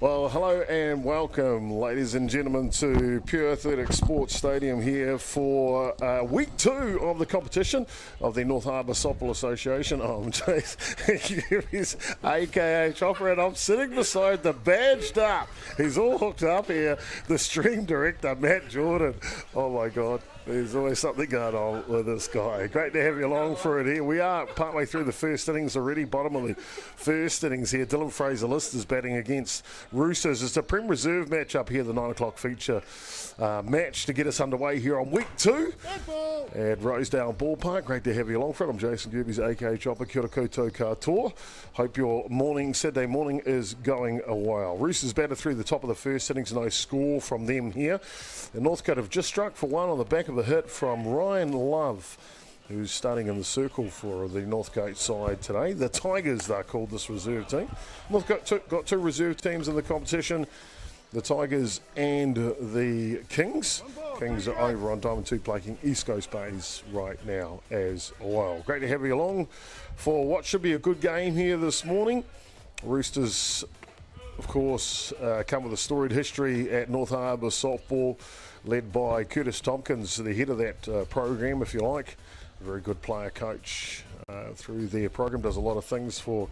Well, hello and welcome, ladies and gentlemen, to Pure Athletic Sports Stadium here for week 2 of the competition of the North Harbour Softball Association. I'm Gerbes, a.k.a. Chopper, and I'm sitting beside the badged up. He's all hooked up here, the stream director, Matt Jordan. Oh, my God. There's always something going on with this guy. Great to have you along for it here. We are partway through the first innings already, bottom of the first innings here. Dylan Fraser-List is batting against Roosters. It's a Prem Reserve match up here, the 9 o'clock feature match to get us underway here on week 2 at Rosedale Ballpark. Great to have you along for it. I'm Jason Gerbes, a.k.a. Chopper. Kia ora koutou katoa. Hope your morning, Saturday morning, is going well. Roosters batted through the top of the first innings. No score from them here. The Northcote have just struck for one on the back of a hit from Ryan Love, who's starting in the circle for the Northcote side today. The Tigers, they're called, this reserve team. Northcote got 2 reserve teams in the competition, the Tigers and the Kings. Kings are over on Diamond 2 playing East Coast Bays right now as well. Great to have you along for what should be a good game here this morning. Roosters, of course, come with a storied history at North Harbour softball, led by Curtis Tompkins, the head of that program, if you like. A very good player coach through their program, does a lot of things for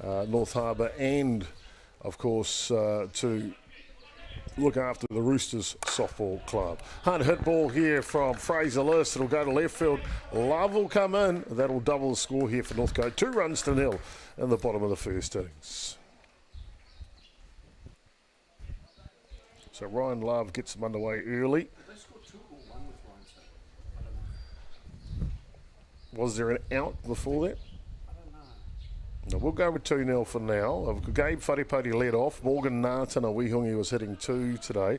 North Harbour and, of course, to look after the Roosters softball club. Hard hit ball here from Fraser-List. It'll go to left field. Love will come in. That'll double the score here for Northcote. 2 runs to nil in the bottom of the first innings. So Ryan Love gets them underway early. Was there an out before that? No, we'll go with 2-0 for now. Gabe Wharepoti led off. Morgan Nātana Wihungi was hitting 2 today.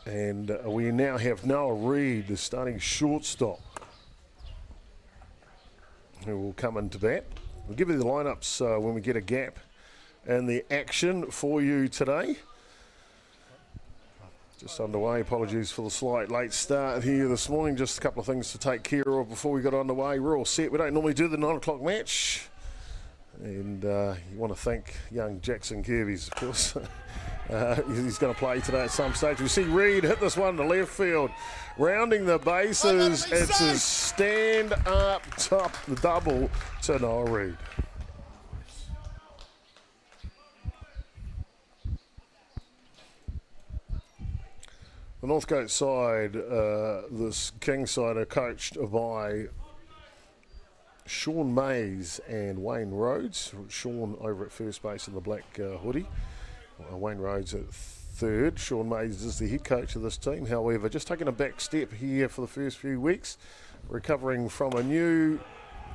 And we now have Noah Reid, the starting shortstop, who will come into bat. We'll give you the lineups when we get a gap in the action for you today. Just underway. Apologies for the slight late start here this morning. Just a couple of things to take care of before we got underway. We're all set. We don't normally do the 9 o'clock match. And you want to thank young Jackson Gerbes, of course. He's going to play today at some stage. We see Reid hit this one to left field. Rounding the bases. It's a stand up top, the double to Noah Reid. The Northcote side, this King side, are coached by Sean Mays and Wayne Rhodes. Sean over at first base in the black hoodie. Wayne Rhodes at third. Sean Mays is the head coach of this team. However, just taking a back step here for the first few weeks, recovering from a new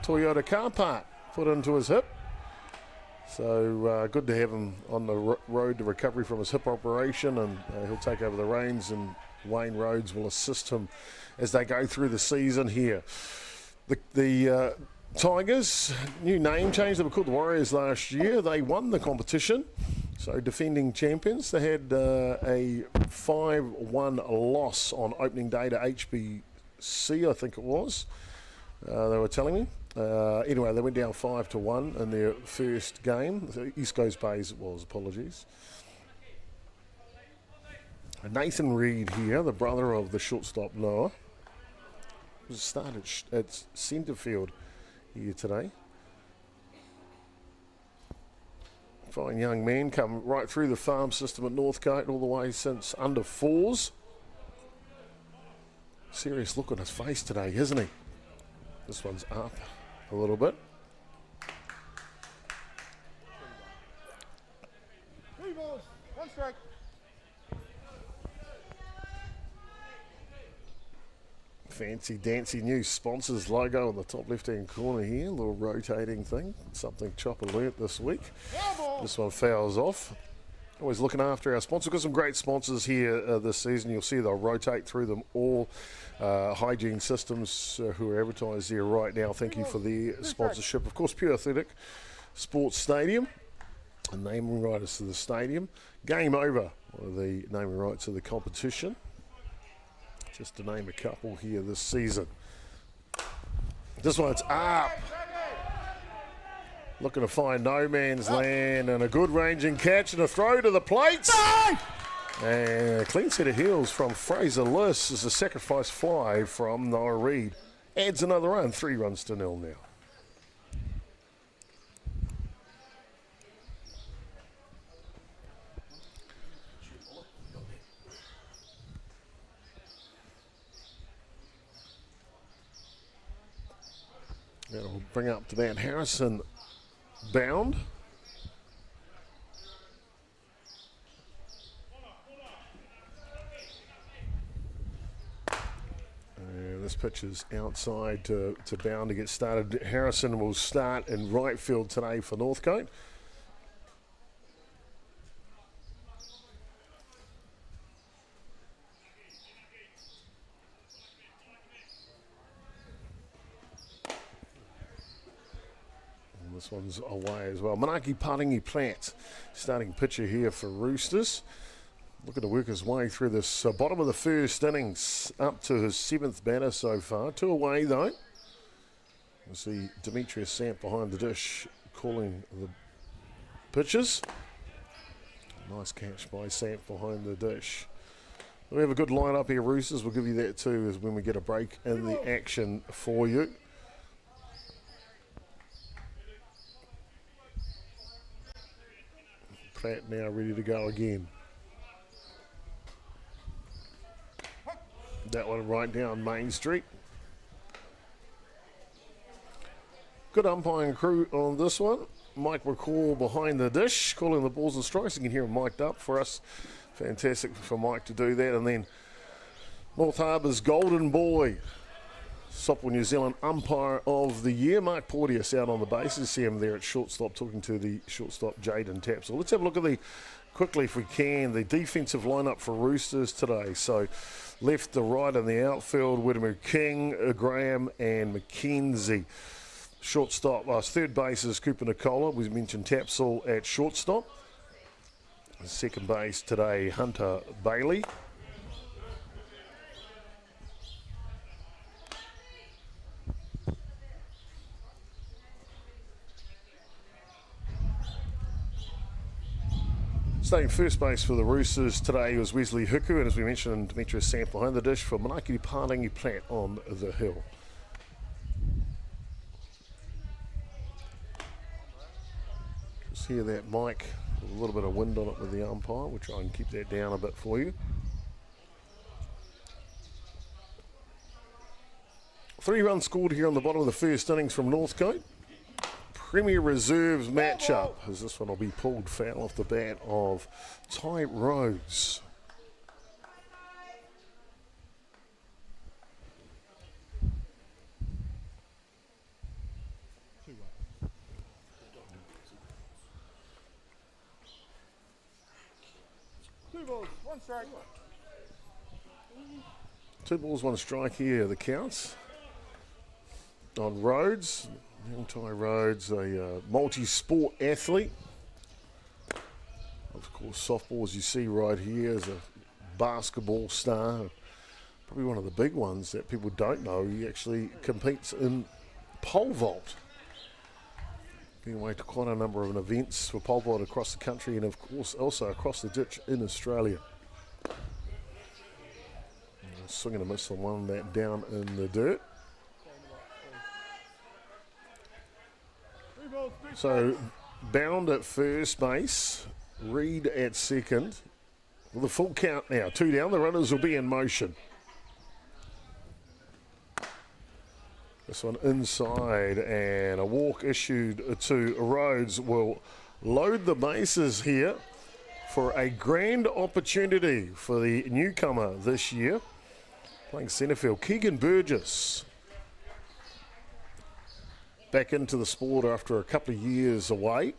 Toyota car part put into his hip. So good to have him on the road to recovery from his hip operation, and he'll take over the reins, and Wayne Rhodes will assist him as they go through the season here. The Tigers, new name change. They were called the Warriors last year. They won the competition, so defending champions. They had a 5-1 loss on opening day to HBC, I think it was. They were telling me. Anyway, they went down 5-1 in their first game. East Coast Bays it was, apologies. Nathan Reid here, the brother of the shortstop Noah, was started at centre field here today. Fine young man, come right through the farm system at Northcote all the way since under 4s. Serious look on his face today, isn't he? This one's up a little bit. 3 balls, 1 strike. Fancy dancy new sponsors logo on the top left hand corner here. A little rotating thing. Something Chopper learnt this week. This one fouls off. Always looking after our sponsors. We've got some great sponsors here this season. You'll see they'll rotate through them all. Hygiene Systems, who are advertised there right now. Thank you for their sponsorship. Of course, Pure Athletic Sports Stadium. And naming rights to the stadium. Game Over, one of the naming rights of the competition. Just to name a couple here this season. This one's up. Looking to find no man's land and a good ranging catch and a throw to the plate. And a clean set of heels from Fraser Liss as a sacrifice fly from Noah Reid. Adds another run, 3 runs to 0 now. That'll bring up to bat Harrison bound. And this pitch is outside to bound to get started. Harrison will start in right field today for Northcote. This one's away as well. Manaki Paringi Plant, starting pitcher here for Roosters. Looking to work his way through this bottom of the first innings, up to his 7th batter so far. 2 away though. We'll see Demetrius Samp behind the dish calling the pitches. Nice catch by Samp behind the dish. We have a good lineup here, Roosters. We'll give you that too as when we get a break in the action for you. Platt now ready to go again. That one right down Main Street. Good umpiring crew on this one. Mike McCall behind the dish, calling the balls and strikes. You can hear him mic'd up for us. Fantastic for Mike to do that. And then North Harbour's golden boy, Softball New Zealand Umpire of the Year, Mark Porteous out on the bases. See him there at shortstop talking to the shortstop Jaden Tapsell. Let's have a look at quickly if we can, the defensive lineup for Roosters today. So left to right in the outfield, Whittaker King, Graham and McKenzie. Shortstop, third base is Cooper Nicola. We mentioned Tapsell at shortstop. Second base today, Hunter Bailey. Staying first base for the Roosters today was Wesley Hiku, and as we mentioned, Demetrius Samp behind the dish for Manaki Paringi Plant on the hill. Just hear that mic, a little bit of wind on it with the umpire. We'll try and keep that down a bit for you. 3 runs scored here on the bottom of the first innings from Northcote. Premier Reserves matchup, as this one will be pulled foul off the bat of Ty Rhodes. Two balls, 1 strike. 2 balls, 1 strike here, the counts on Rhodes. Ty Rhodes, a multi-sport athlete. Of course, softball, as you see right here, is a basketball star. Probably one of the big ones that people don't know. He actually competes in pole vault. Being away to quite a number of events for pole vault across the country and, of course, also across the ditch in Australia. Swing and a miss on one that down in the dirt. So, bound at first base, Reid at second. With a full count now, 2 down, the runners will be in motion. This one inside, and a walk issued to Rhodes will load the bases here for a grand opportunity for the newcomer this year. Playing centre field, Keegan Burgess. Back into the sport after a couple of years away.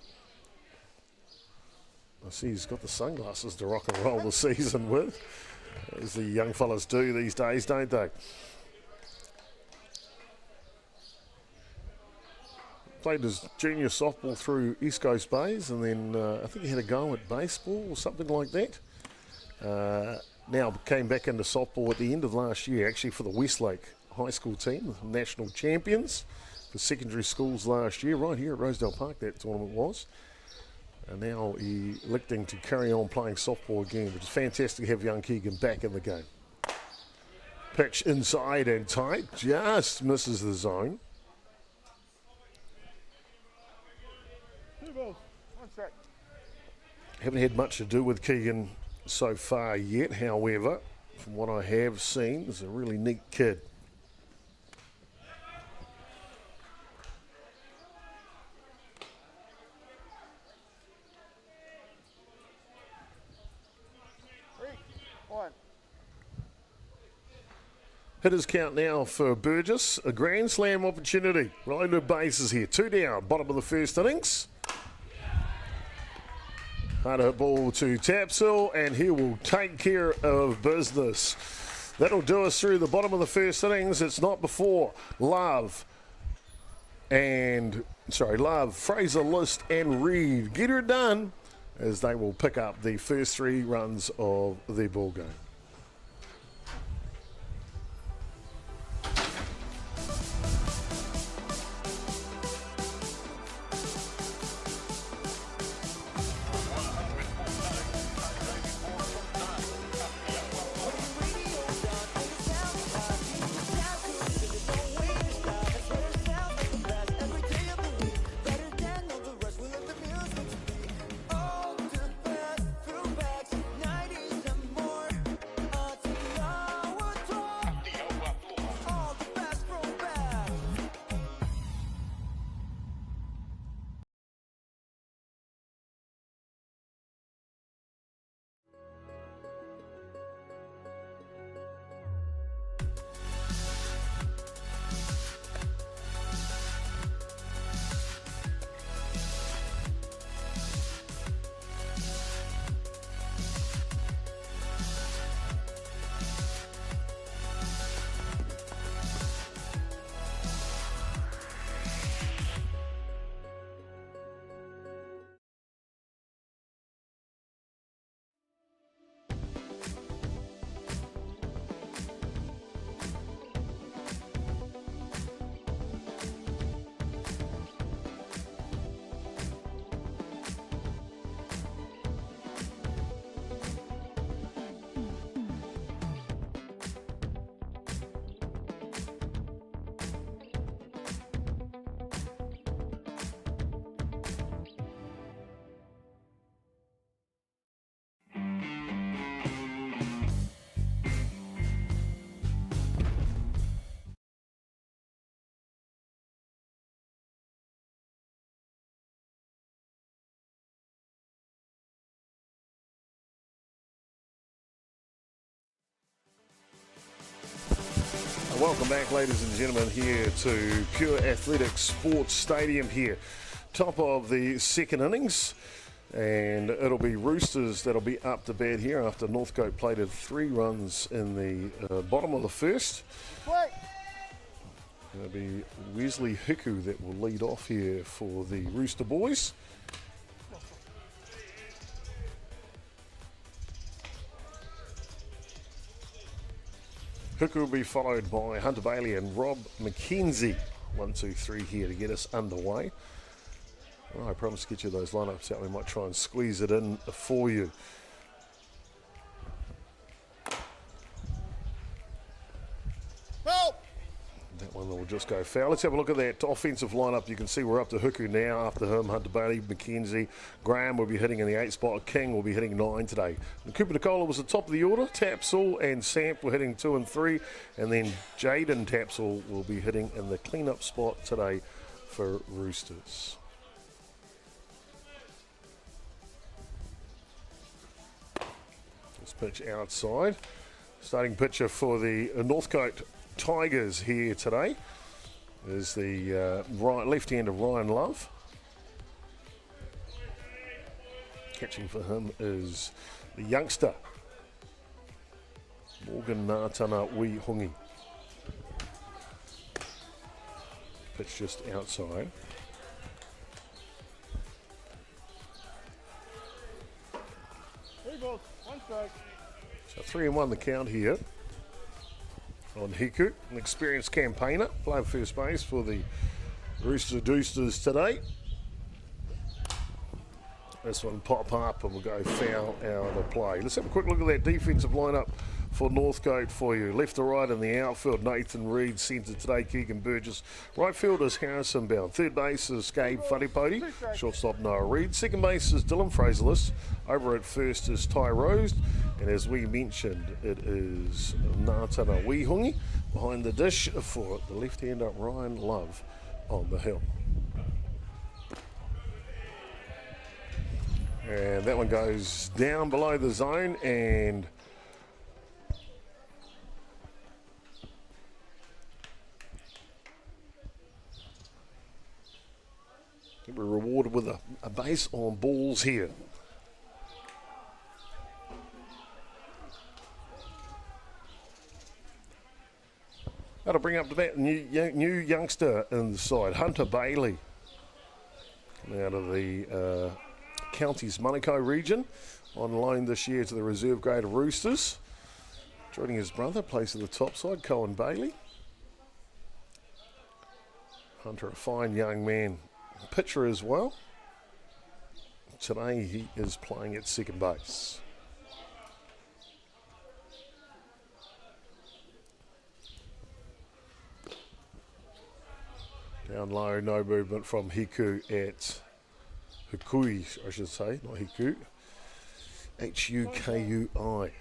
I see he's got the sunglasses to rock and roll the season with, as the young fellas do these days, don't they? Played his junior softball through East Coast Bays, and then I think he had a go at baseball or something like that. Now came back into softball at the end of last year, actually for the Westlake High School team, national champions. the secondary schools last year, right here at Rosedale Park, that tournament was. And now electing to carry on playing softball again, which is fantastic to have young Keegan back in the game. Pitch inside and tight, just misses the zone. 2 balls, 1 strike. Haven't had much to do with Keegan so far yet, however, from what I have seen, he's a really neat kid. Hitters count now for Burgess. A grand slam opportunity. Right to bases here. 2 down. Bottom of the first innings. Hard hit ball to Tapsell, and he will take care of business. That'll do us through the bottom of the first innings. It's not before Love, Fraser, List, and Reed get her done as they will pick up the first 3 runs of the ball game. Welcome back, ladies and gentlemen, here to Pure Athletics Sports Stadium here. Top of the second innings, and it'll be Roosters that'll be up to bat here after Northcote plated 3 runs in the bottom of the first. It'll be Wesley Hiku that will lead off here for the Rooster boys. Hiku will be followed by Hunter Bailey and Rob McKenzie. 1, 2, 3 here to get us underway. Well, I promise to get you those lineups out. We might try and squeeze it in for you. Help! That one will just go foul. Let's have a look at that offensive lineup. You can see we're up to Hiku now. After him, Hunter Bailey, McKenzie. Graham will be hitting in the 8 spot. King will be hitting 9 today. And Cooper Nicola was the top of the order. Tapsell and Samp were hitting 2 and 3. And then Jaden Tapsell will be hitting in the cleanup spot today for Roosters. This pitch outside. Starting pitcher for the Northcote Tigers here today is the left-hander Ryan Love. Catching for him is the youngster Morgan Nātana Wihungi. Pitch just outside. Three balls, 1 strike. So 3-1 the count here on Hiku, an experienced campaigner, playing first base for the Roosters today. This one pop up and we'll go foul out of play. Let's have a quick look at that defensive lineup for Northcote for you. Left to right in the outfield, Nathan Reid. Centre today, Keegan Burgess. Right field is Harrison Bound. Third base is Gabe Wharepoti. Shortstop Noah Reid. Second base is Dylan Fraserless. Over at first is Ty Rose. And as we mentioned, it is Ngātana Wihungi behind the dish for the left-hander Ryan Love on the hill. And that one goes down below the zone, and we're rewarded with a base on balls here. That'll bring up to that new youngster inside, Hunter Bailey, coming out of the Counties Manukau region, on loan this year to the reserve grade of Roosters. Joining his brother, plays at the top side, Cohen Bailey. Hunter, a fine young man, pitcher as well. Today he is playing at second base. Down low, no movement from Hiku at Hukui, I should say, not Hiku. Hukui.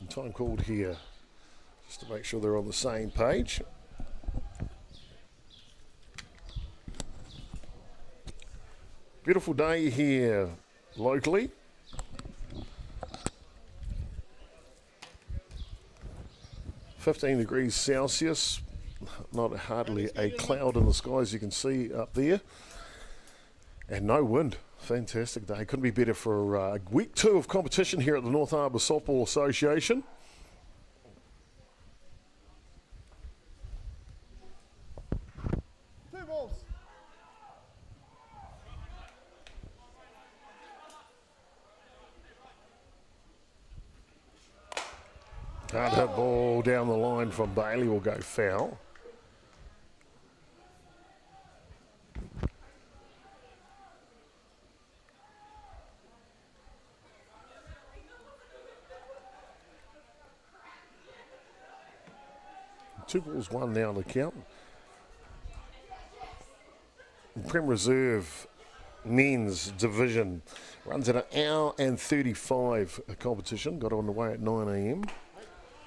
Time called here, just to make sure they're on the same page. Beautiful day here locally. (15 degrees Celsius). Not hardly a cloud in the sky, as you can see up there. And no wind. Fantastic day. Couldn't be better for week 2 of competition here at the North Harbour Softball Association. Two balls. Hard hit ball down the line from Bailey will go foul. Two balls, one now to count. Prem Reserve men's division runs at an hour and 35 competition. Got underway at 9 a.m.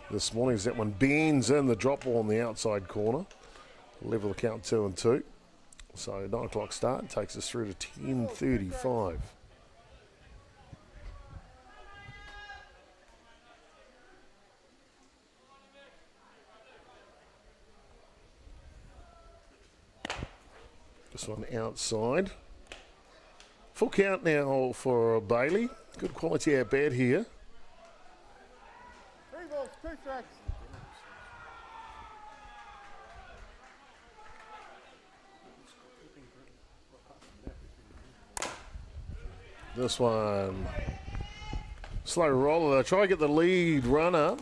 this morning as that one bends in the drop ball on the outside corner. Level the count 2-2. So 9 o'clock start takes us through to 10:35. This one outside. Full count now for Bailey. Good quality at bat here. 3 balls, 2 strikes. This one, slow roller. They'll try to get the lead runner,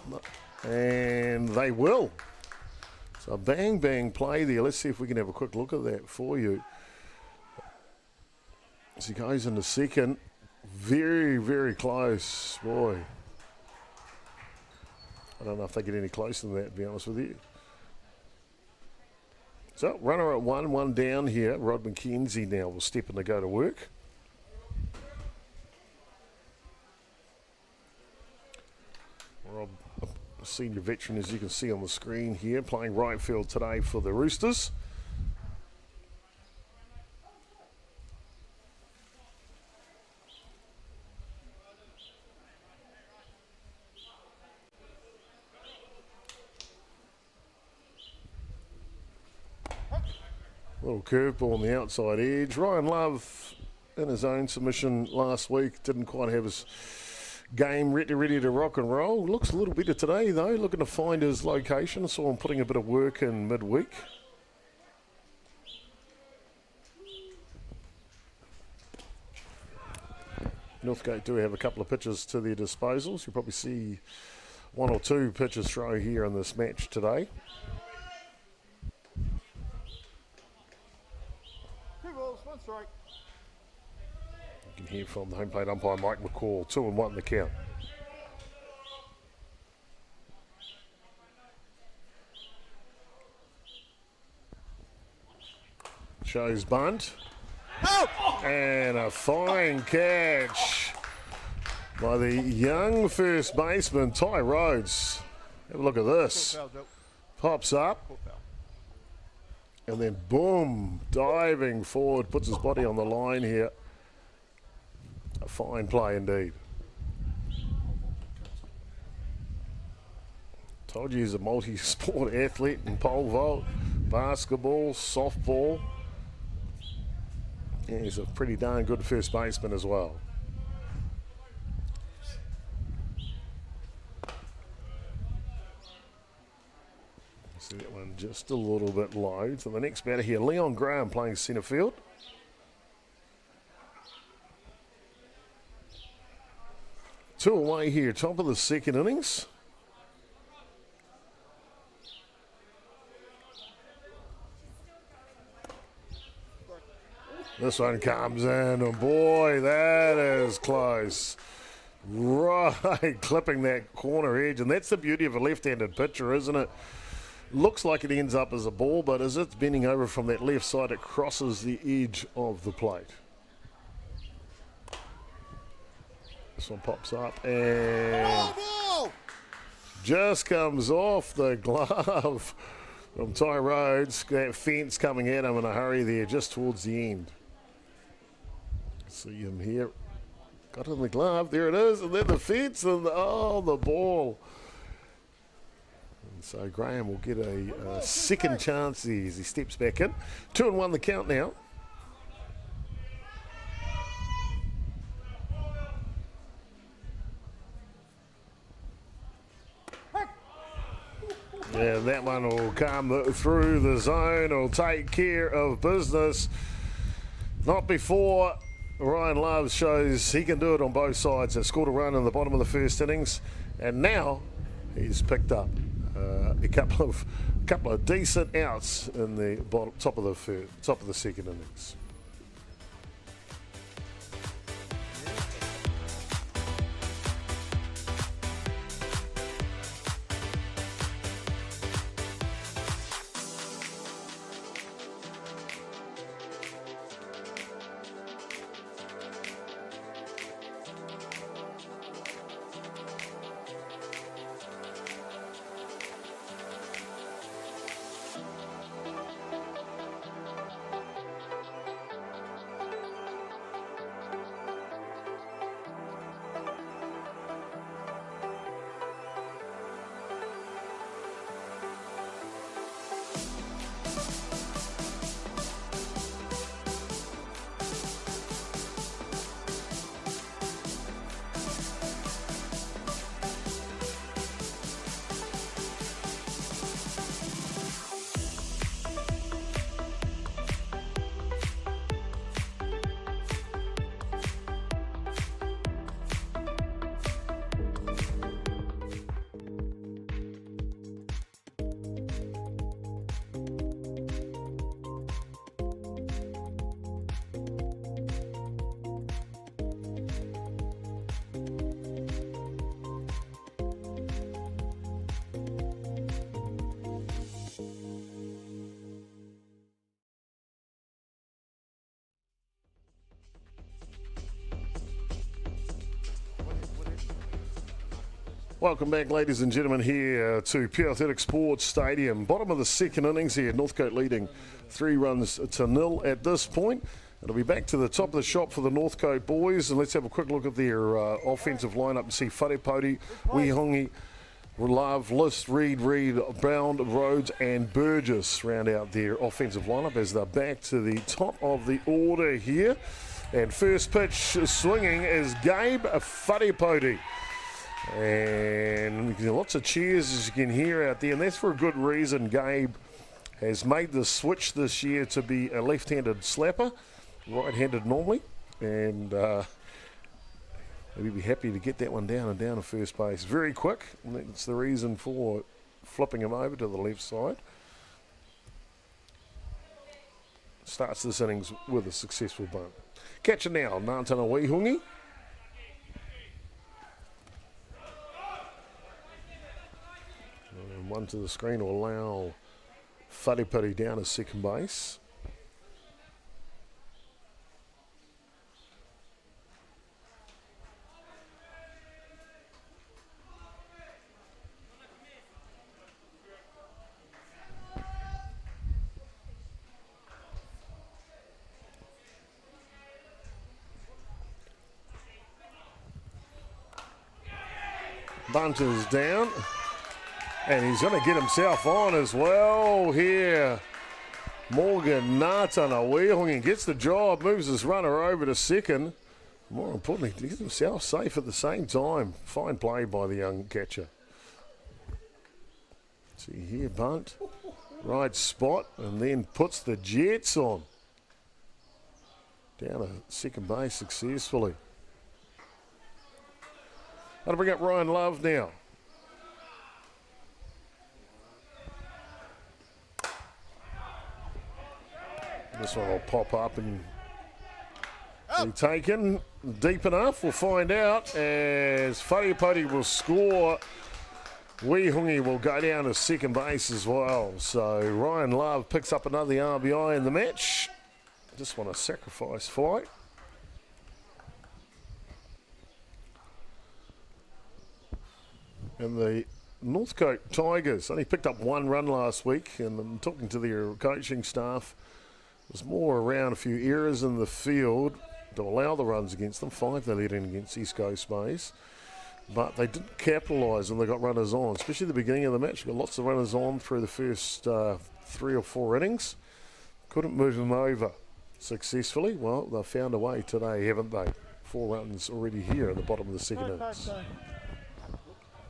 and they will. So bang, bang play there. Let's see if we can have a quick look at that for you. As he goes into second, very, very close. Boy, I don't know if they get any closer than that, to be honest with you. So runner at 1 down here. Rod McKenzie now will step in to go to work. Rob, a senior veteran, as you can see on the screen here, playing right field today for the Roosters. Little curveball on the outside edge. Ryan Love in his own submission last week didn't quite have his game ready to rock and roll. Looks a little better today though, looking to find his location. Saw him putting a bit of work in midweek. Northcote do have a couple of pitches to their disposals. You'll probably see 1 or 2 pitches throw here in this match today. 2 balls, 1 strike. You can hear from the home plate umpire Mike McCall, 2-1 the count. Shows bunt. Oh! And a fine catch by the young first baseman, Ty Rhodes. Have a look at this. Foul, Joe. Pops up. Foul. And then boom, diving forward, puts his body on the line here. A fine play indeed. Told you he's a multi-sport athlete in pole vault, basketball, softball. Yeah, he's a pretty darn good first baseman as well. See that one just a little bit low. So the next batter here, Leon Graham playing centre field. Two away here, top of the second innings. This one comes in, and boy, that is close. Right, clipping that corner edge, and that's the beauty of a left-handed pitcher, isn't it? Looks like it ends up as a ball, but as it's bending over from that left side, it crosses the edge of the plate. This one pops up and just comes off the glove from Ty Rhodes. That fence coming at him in a hurry there just towards the end. See him here. Got in the glove. There it is. And then the fence and the ball. And so Graham will get a second chance there as he steps back in. 2-1 the count now. Yeah, that one will come through the zone. Will take care of business. Not before Ryan Love shows he can do it on both sides. They scored a run in the bottom of the first innings, and now he's picked up a couple of decent outs in the top of the second innings. Welcome back, ladies and gentlemen, here to Pure Athletic Sports Stadium. Bottom of the second innings here, Northcote leading 3-0 at this point. It'll be back to the top of the shop for the Northcote boys, and let's have a quick look at their offensive lineup and see Wharepoti, Wihongi, Love, List, Reed, Brown, Rhodes and Burgess round out their offensive lineup as they're back to the top of the order here. And first pitch swinging is Gabe Wharepoti. And lots of cheers as you can hear out there, and that's for a good reason. Gabe has made the switch this year to be a left-handed slapper, right-handed normally, and he'll be happy to get that one down and down to first base. Very quick, and that's the reason for flipping him over to the left side. starts this innings with a successful bunt. Catch it now, Ngātana Wihungi. And one to the screen will allow Wharepiri down to second base. Bunt is down, and he's going to get himself on as well here. Morgan Ngātana Wihungi gets the job, moves his runner over to second. More importantly, he gets himself safe at the same time. Fine play by the young catcher. See here, bunt, right spot, and then puts the Jets on. Down to second base successfully. That'll bring up Ryan Love now. This one will pop up and be taken deep enough. We'll find out as Wharepiri will score. Wihungi will go down to second base as well. So Ryan Love picks up another RBI in the match. Just want to sacrifice flight. And the Northcote Tigers only picked up one run last week, and I'm talking to their coaching staff. It was more around a few errors in the field to allow the runs against them. 5 they let in against East Coast Bays. But they didn't capitalise and they got runners on, especially at the beginning of the match. Got lots of runners on through the first 3 or 4 innings. Couldn't move them over successfully. Well, they've found a way today, haven't they? 4 runs already here at the bottom of the second innings.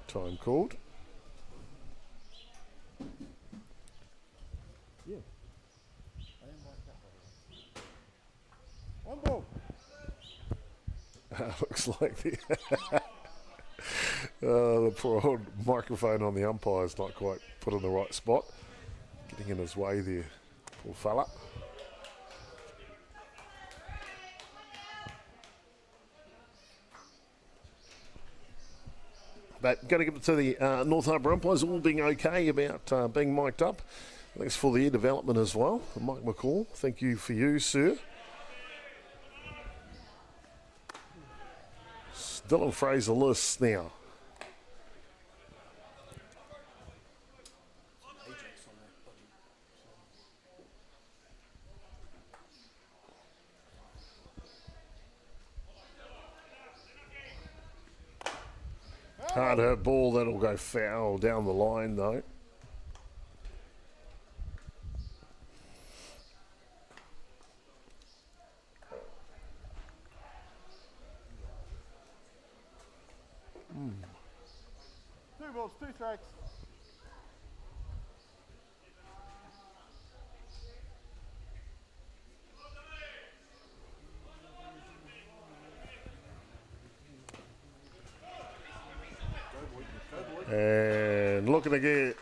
Time called. Yeah. One ball. Looks like the poor old microphone on the umpire's not quite put in the right spot. Getting in his way there, poor fella. But going to give it to the North Harbour umpires, all being okay about being mic'd up. Thanks for the development as well. Mike McCall, thank you for you, sir. Dylan Fraser lists now. Hard hurt ball, that'll go foul down the line though. Two balls, 2 strikes. And looking to get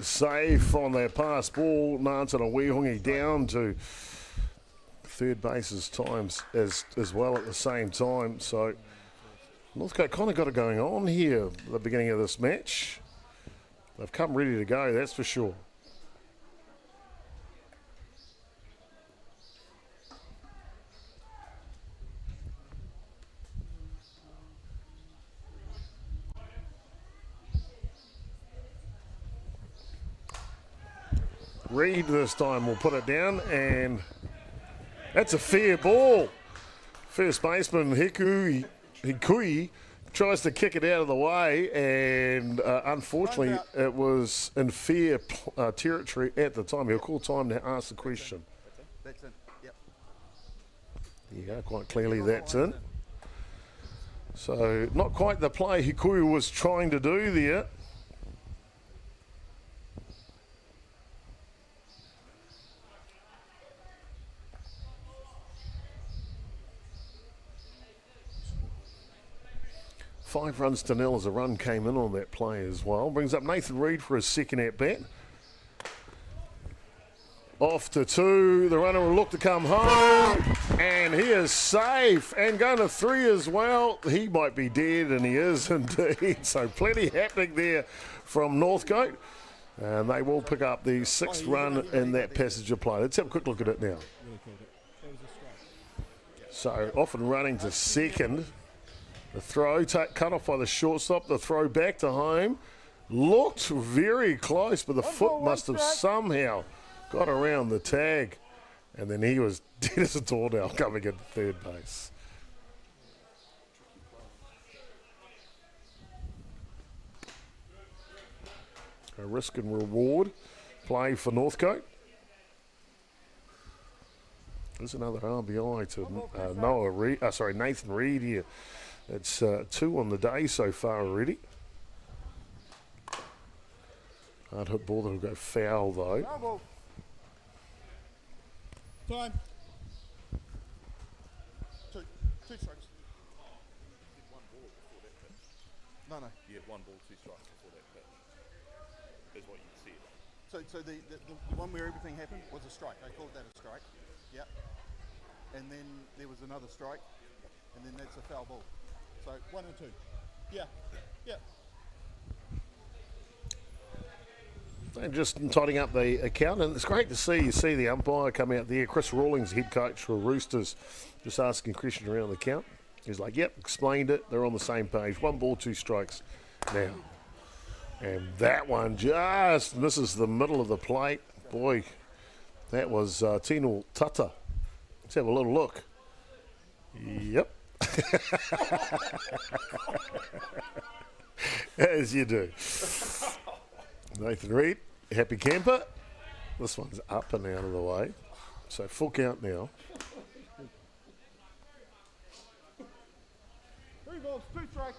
safe on that pass ball. Ngātana Wihungi down to third base times as well at the same time. So Northcote kind of got it going on here at the beginning of this match. They've come ready to go, that's for sure. Reed this time will put it down, and that's a fair ball. First baseman Hikui tries to kick it out of the way, and unfortunately it was in fair territory at the time. He'll call time to ask the question. That's in. Yep. There you go, quite clearly that's in. So not quite the play Hikui was trying to do there. Five runs to nil as a run came in on that play as well. Brings up Nathan Reed for his second at bat. Off to 2. The runner will look to come home. And he is safe. And going to 3 as well. He might be dead, and he is indeed. So plenty happening there from Northcote. And they will pick up the 6th run in that passage of play. Let's have a quick look at it now. So off and running to 2nd. The throw cut off by the shortstop. The throw back to home. Looked very close, but the foot must have somehow got around the tag. And then he was dead as a doornail coming into 3rd base. A risk and reward play for Northcote. There's another RBI to Nathan Reid here. It's 2 on the day so far already. Hard hit ball that'll go foul though. Time. Two strikes. One ball before that pitch. No. You had 1 ball, 2 strikes before that pitch. Is what you said. So the one where everything happened was a strike. They called that a strike. Yep. And then there was another strike, and then that's a foul ball. So 1 and 2. Yeah. And just tidying up the account, and it's great to see the umpire come out there. Chris Rawlings, head coach for Roosters, just asking questions around the count. He's like, yep, explained it. They're on the same page. 1 ball, 2 strikes now. And that one just misses the middle of the plate. Boy, that was Tino Tata. Let's have a little look. Yep. As you do. Nathan Reid, happy camper. This one's up and out of the way. So full count now. 3 balls, 2 strikes.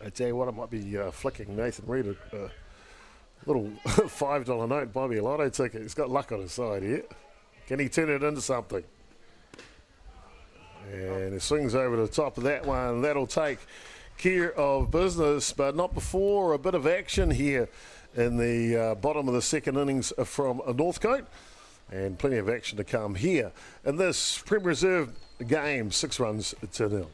I tell you what, I might be flicking Nathan Reid a little $5 note, buy me a lotto ticket. He's got luck on his side here. Can he turn it into something? And it swings over the top of that one. That'll take care of business, but not before a bit of action here in the bottom of the 2nd innings from Northcote. And plenty of action to come here in this Premier Reserve game, 6 runs to 0.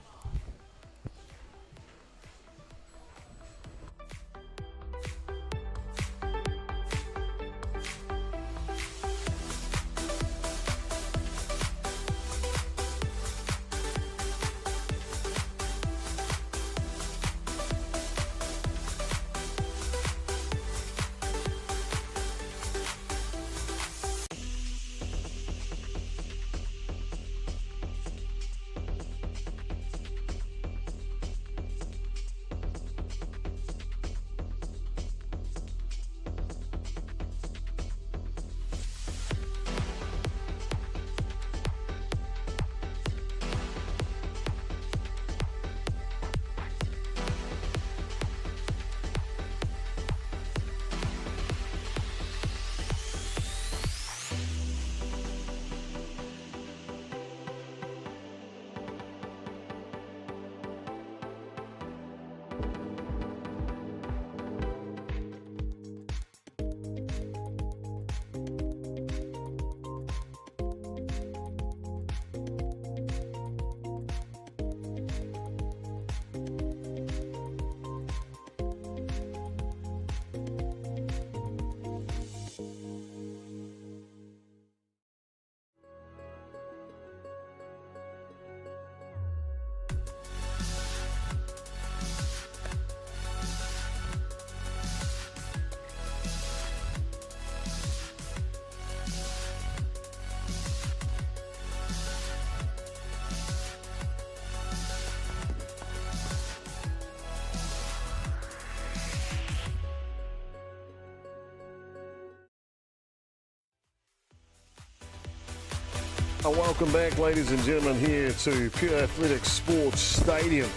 Welcome back, ladies and gentlemen, here to Pure Athletics Sports Stadium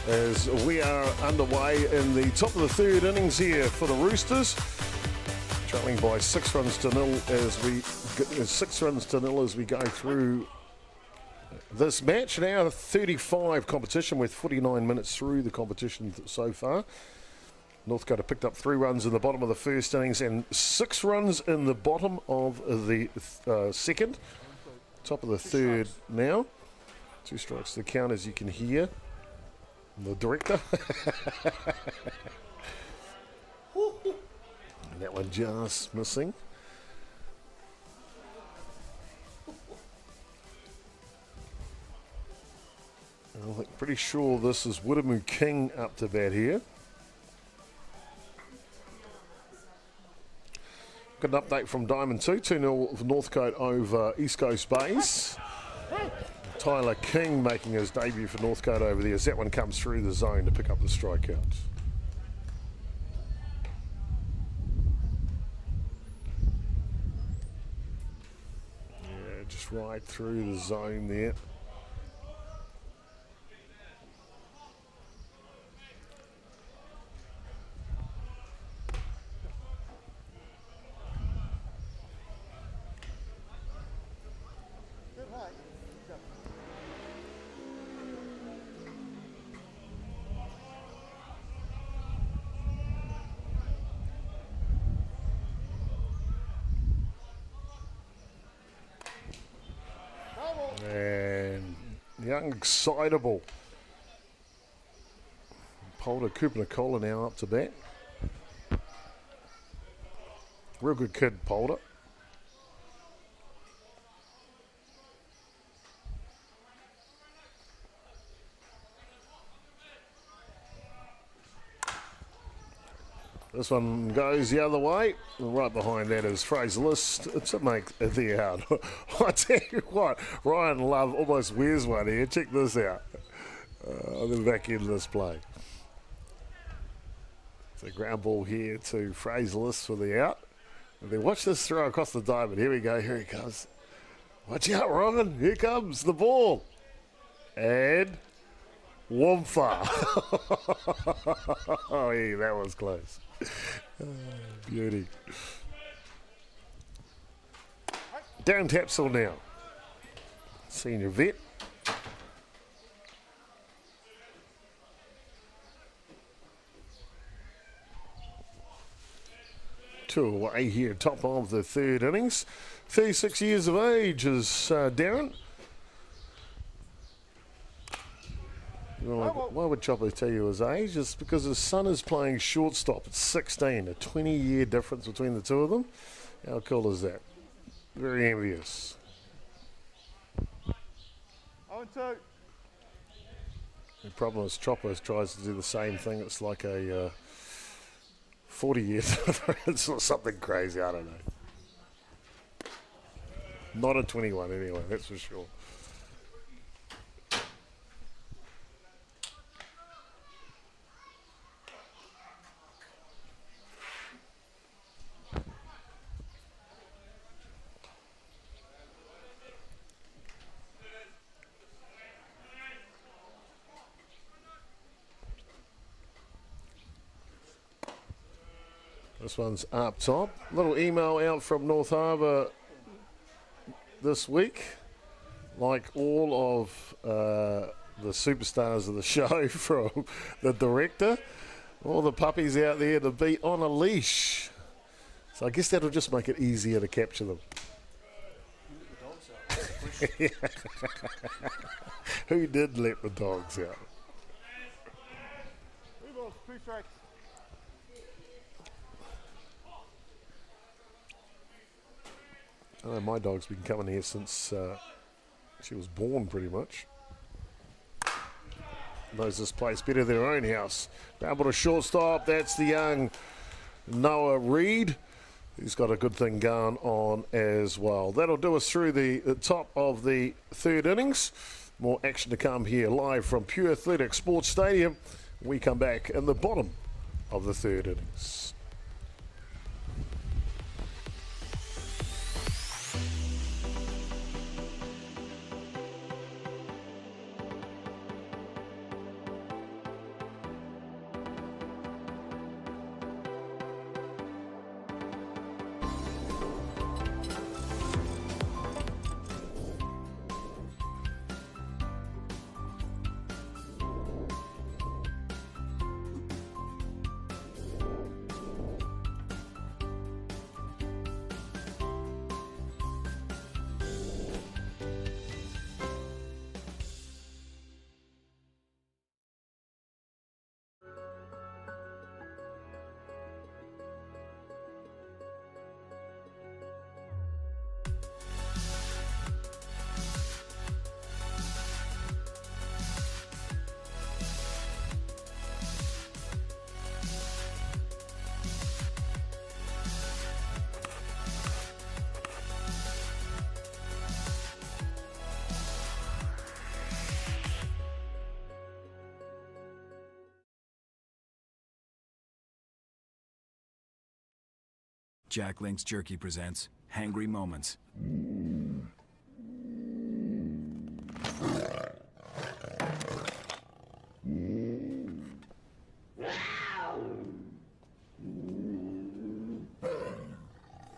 as we are underway in the top of the 3rd innings here for the Roosters, trailing by 6 runs to nil as we go through this match. Now 35 competition with 49 minutes through the competition so far. Northcote have picked up 3 runs in the bottom of the first innings and 6 runs in the bottom of the second. Top of the third now. 2 strikes to the count, as you can hear. The director. And that one just missing. I'm pretty sure this is Widemu King up to bat here. Got an update from Diamond 2, 2-0 for Northcote over East Coast Bays. Tyler King making his debut for Northcote over there as that one comes through the zone to pick up the strikeout. Yeah, just right through the zone there. And young, excitable Polder Cooper Nicola now up to bat. Real good kid, Polder. This one goes the other way. Right behind that is Fraser List to make the out. I tell you what, Ryan Love almost wears one here. Check this out. I'm going to back into this play. It's a ground ball here to Fraser List for the out. And then watch this throw across the diamond. Here we go. Here he comes. Watch out, Ryan. Here comes the ball. And Wamfa. Oh, yeah, that was close. Oh, beauty. Darren Tapsell now. Senior vet. Two away here, top of the third innings. 36 years of age is Darren. Why would Chopper tell you his age? It's because his son is playing shortstop at 16, a 20-year difference between the two of them. How cool is that? Very envious. 0-2. The problem is Chopper tries to do the same thing. It's like a 40-year difference or something crazy. I don't know. Not a 21 anyway, that's for sure. This one's up top. Little email out from North Harbour this week. Like all of the superstars of the show from the director. All the puppies out there to be on a leash. So I guess that'll just make it easier to capture them. Who did let the dogs out? 3 balls, 2 strikes. I know my dog's been coming here since she was born, pretty much. Knows this place better than her own house. Ground ball to shortstop. That's the young Noah Reid. He's got a good thing going on as well. That'll do us through the top of the third innings. More action to come here live from Pure Athletic Sports Stadium. We come back in the bottom of the third innings. Jack Link's Jerky presents Hangry Moments.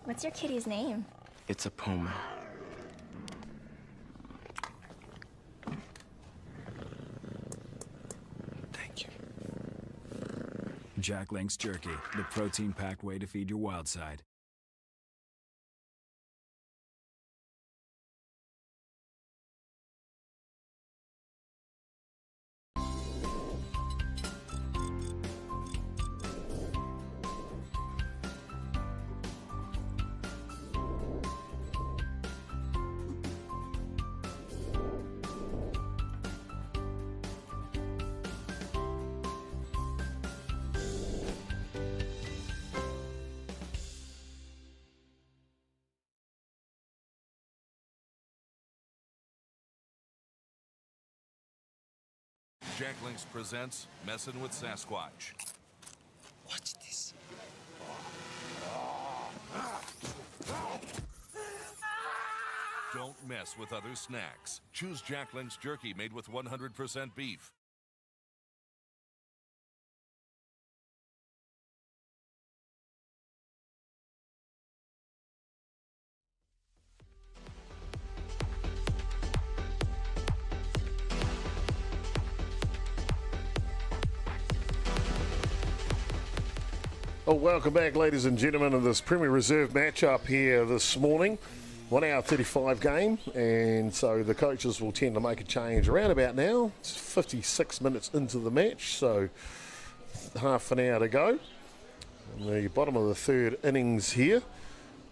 What's your kitty's name? It's a puma. Thank you. Jack Link's Jerky, the protein-packed way to feed your wild side. Jack Links presents Messin' with Sasquatch. Watch this. Don't mess with other snacks. Choose Jack Link's Jerky made with 100% beef. Oh, welcome back, ladies and gentlemen, to this Premier Reserve matchup here this morning. 1 hour 35 game, and so the coaches will tend to make a change around about now. It's 56 minutes into the match, so half an hour to go. On the bottom of the third innings here,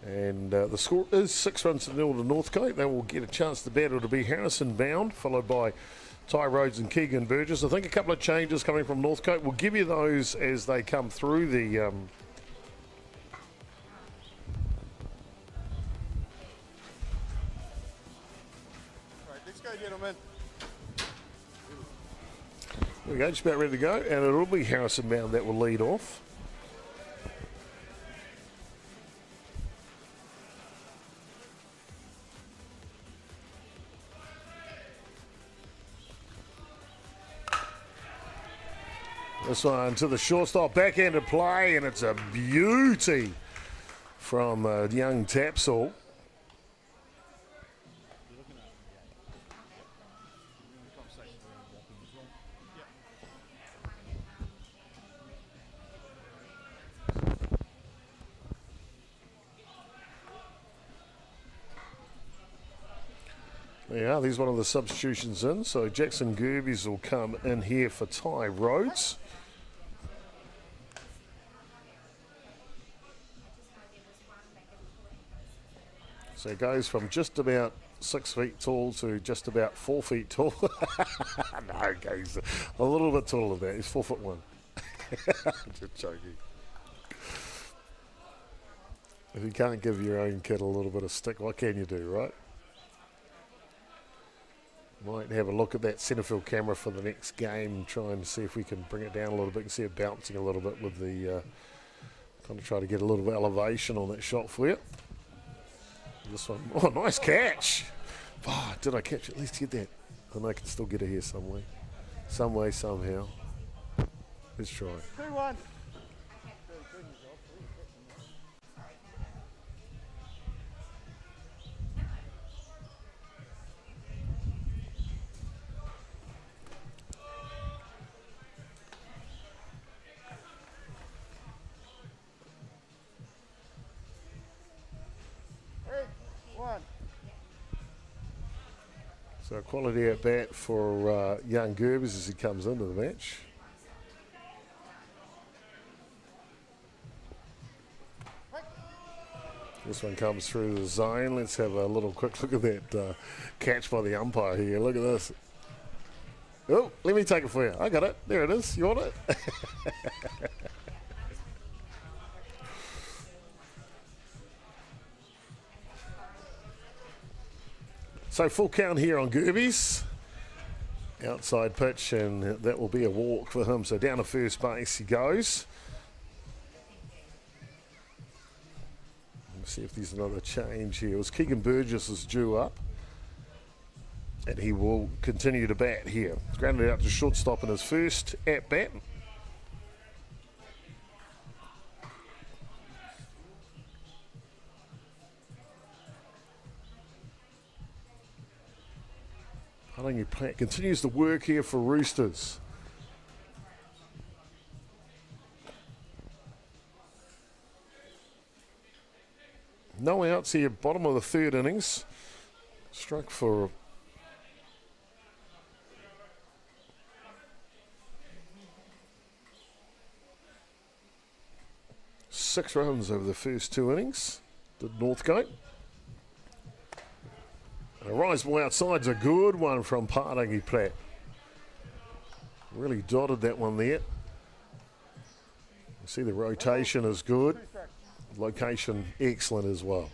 and the score is 6-0 to Northcote. They will get a chance to battle to be Harrison bound, followed by Ty Rhodes and Keegan Burgess. I think a couple of changes coming from Northcote. We'll give you those as they come through the Right, let's go, gentlemen. there we go, just about ready to go, and it'll be Harrison bound that will lead off. This one to the shortstop, backhanded play, and it's a beauty from young Tapsall. Yeah, there's one of the substitutions in. So Jackson Gerbes will come in here for Ty Rhodes. So it goes from just about 6 feet tall to just about 4 feet tall. No, okay, he's a little bit taller than that. He's 4'1". Just joking. If you can't give your own kid a little bit of stick, what can you do, right? Might have a look at that centrefield camera for the next game, try and see if we can bring it down a little bit and see it bouncing a little bit with the, kind of try to get a little bit of elevation on that shot for you. This one, oh, nice catch. Oh, did I catch it? At least get that. And I can still get it here some way. Some way, somehow. Let's try. 2-1. So quality at bat for young Gerbes as he comes into the match. This one comes through the zone. Let's have a little quick look at that catch by the umpire here. Look at this. Oh, let me take it for you. I got it. There it is. You want it? So full count here on Gerbes. Outside pitch, and that will be a walk for him. So down to first base he goes. See if there's another change here. It was Keegan Burgess is due up, and he will continue to bat here. Grounded out to shortstop in his first at bat. Palangi Plant continues to work here for Roosters. No outs here, bottom of the third innings. Struck for 6 runs over the first 2 innings. Did Northcote. And a rise ball outside's a good one from Palangi Plant. Really dotted that one there. You see the rotation is good. Location excellent as well.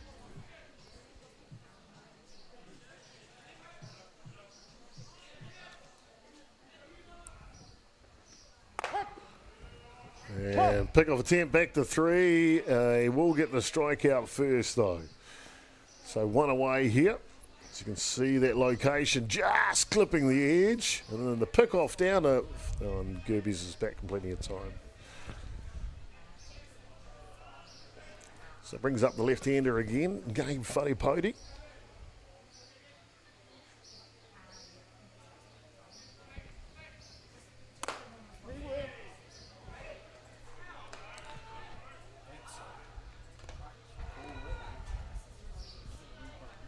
And pick off attempt back to 3. He will get the strikeout first though. So 1 away here. As you can see that location just clipping the edge. And then the pick off down to Gerbes is back completely in time. So it brings up the left-hander again, Gabe Wharepoti.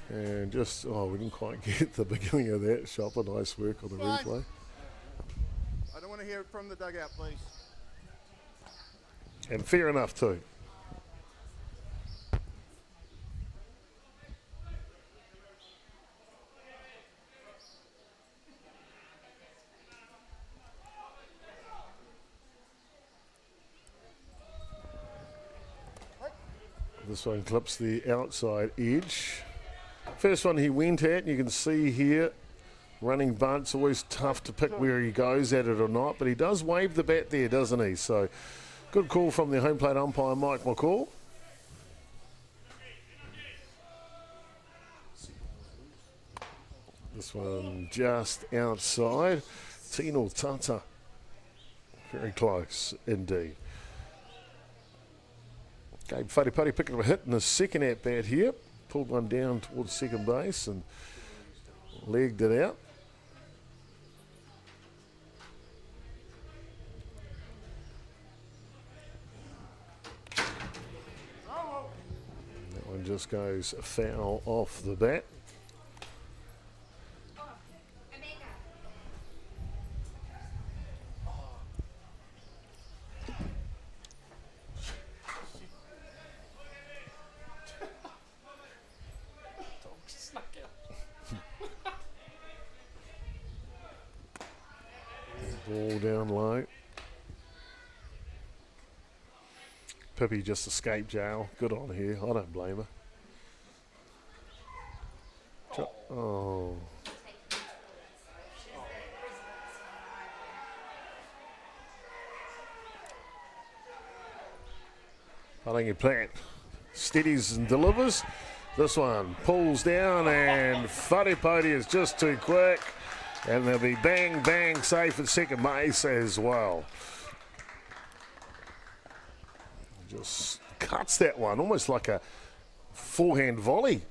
And just, we didn't quite get the beginning of that. Shopper, nice work on the replay. I don't want to hear it from the dugout, please. And fair enough too. This one clips the outside edge. First one he went at, and you can see here, running bunt's always tough to pick where he goes at it or not, but he does wave the bat there, doesn't he? So good call from the home plate umpire, Mike McCall. This one just outside. Tino Tata. Very close indeed. Gabe Wharepoti picking up a hit in his second at bat here. Pulled one down towards second base and legged it out. That one just goes foul off the bat. Ball down low. Pippi just escaped jail. Good on here. I don't blame her. Oh. Palangi Plant steadies and delivers. This one pulls down and Wharepoti is just too quick. And they'll be bang, bang, safe at second base as well. Just cuts that one, almost like a forehand volley.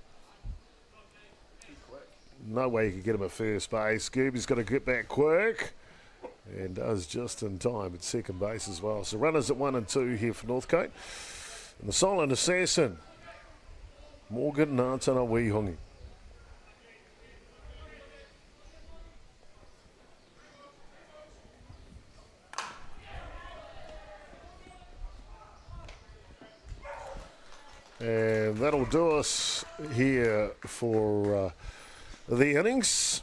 No way you could get him at first base. Gerbes got to get back quick. And does just in time at second base as well. So runners at 1 and 2 here for Northcote. And the silent assassin, Morgan Ngātana Wihongi. And that'll do us here for the innings.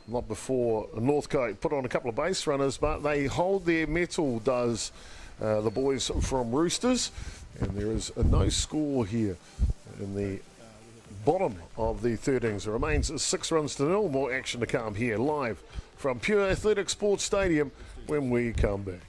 Not before Northcote put on a couple of base runners, but they hold their mettle, does the boys from Roosters. And there is a no score here in the bottom of the third innings. It remains 6-0. More action to come here live from Pure Athletic Sports Stadium when we come back.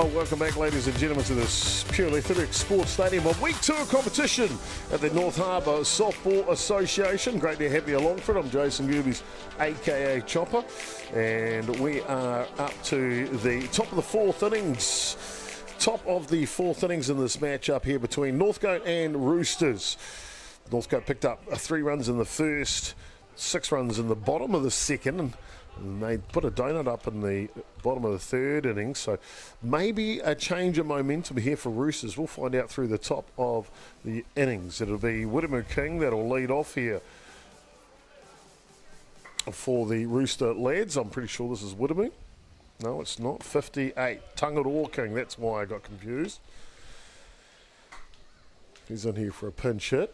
Oh, welcome back, ladies and gentlemen, to this purely athletic sports stadium of Week 2 of competition at the North Harbour Softball Association. Great to have you along for it. I'm Jason Gerbes, a.k.a. Chopper, and we are up to the top of the fourth innings. Top of the fourth innings in this matchup here between Northcote and Roosters. Northcote picked up 3 runs in the first, 6 runs in the bottom of the second, and they put a donut up in the bottom of the third innings. So maybe a change of momentum here for Roosters. We'll find out through the top of the innings. It'll be Whittamu King that'll lead off here for the Rooster lads. I'm pretty sure this is Whittamu. No, it's not. 58. Atiawa King. That's why I got confused. He's in here for a pinch hit.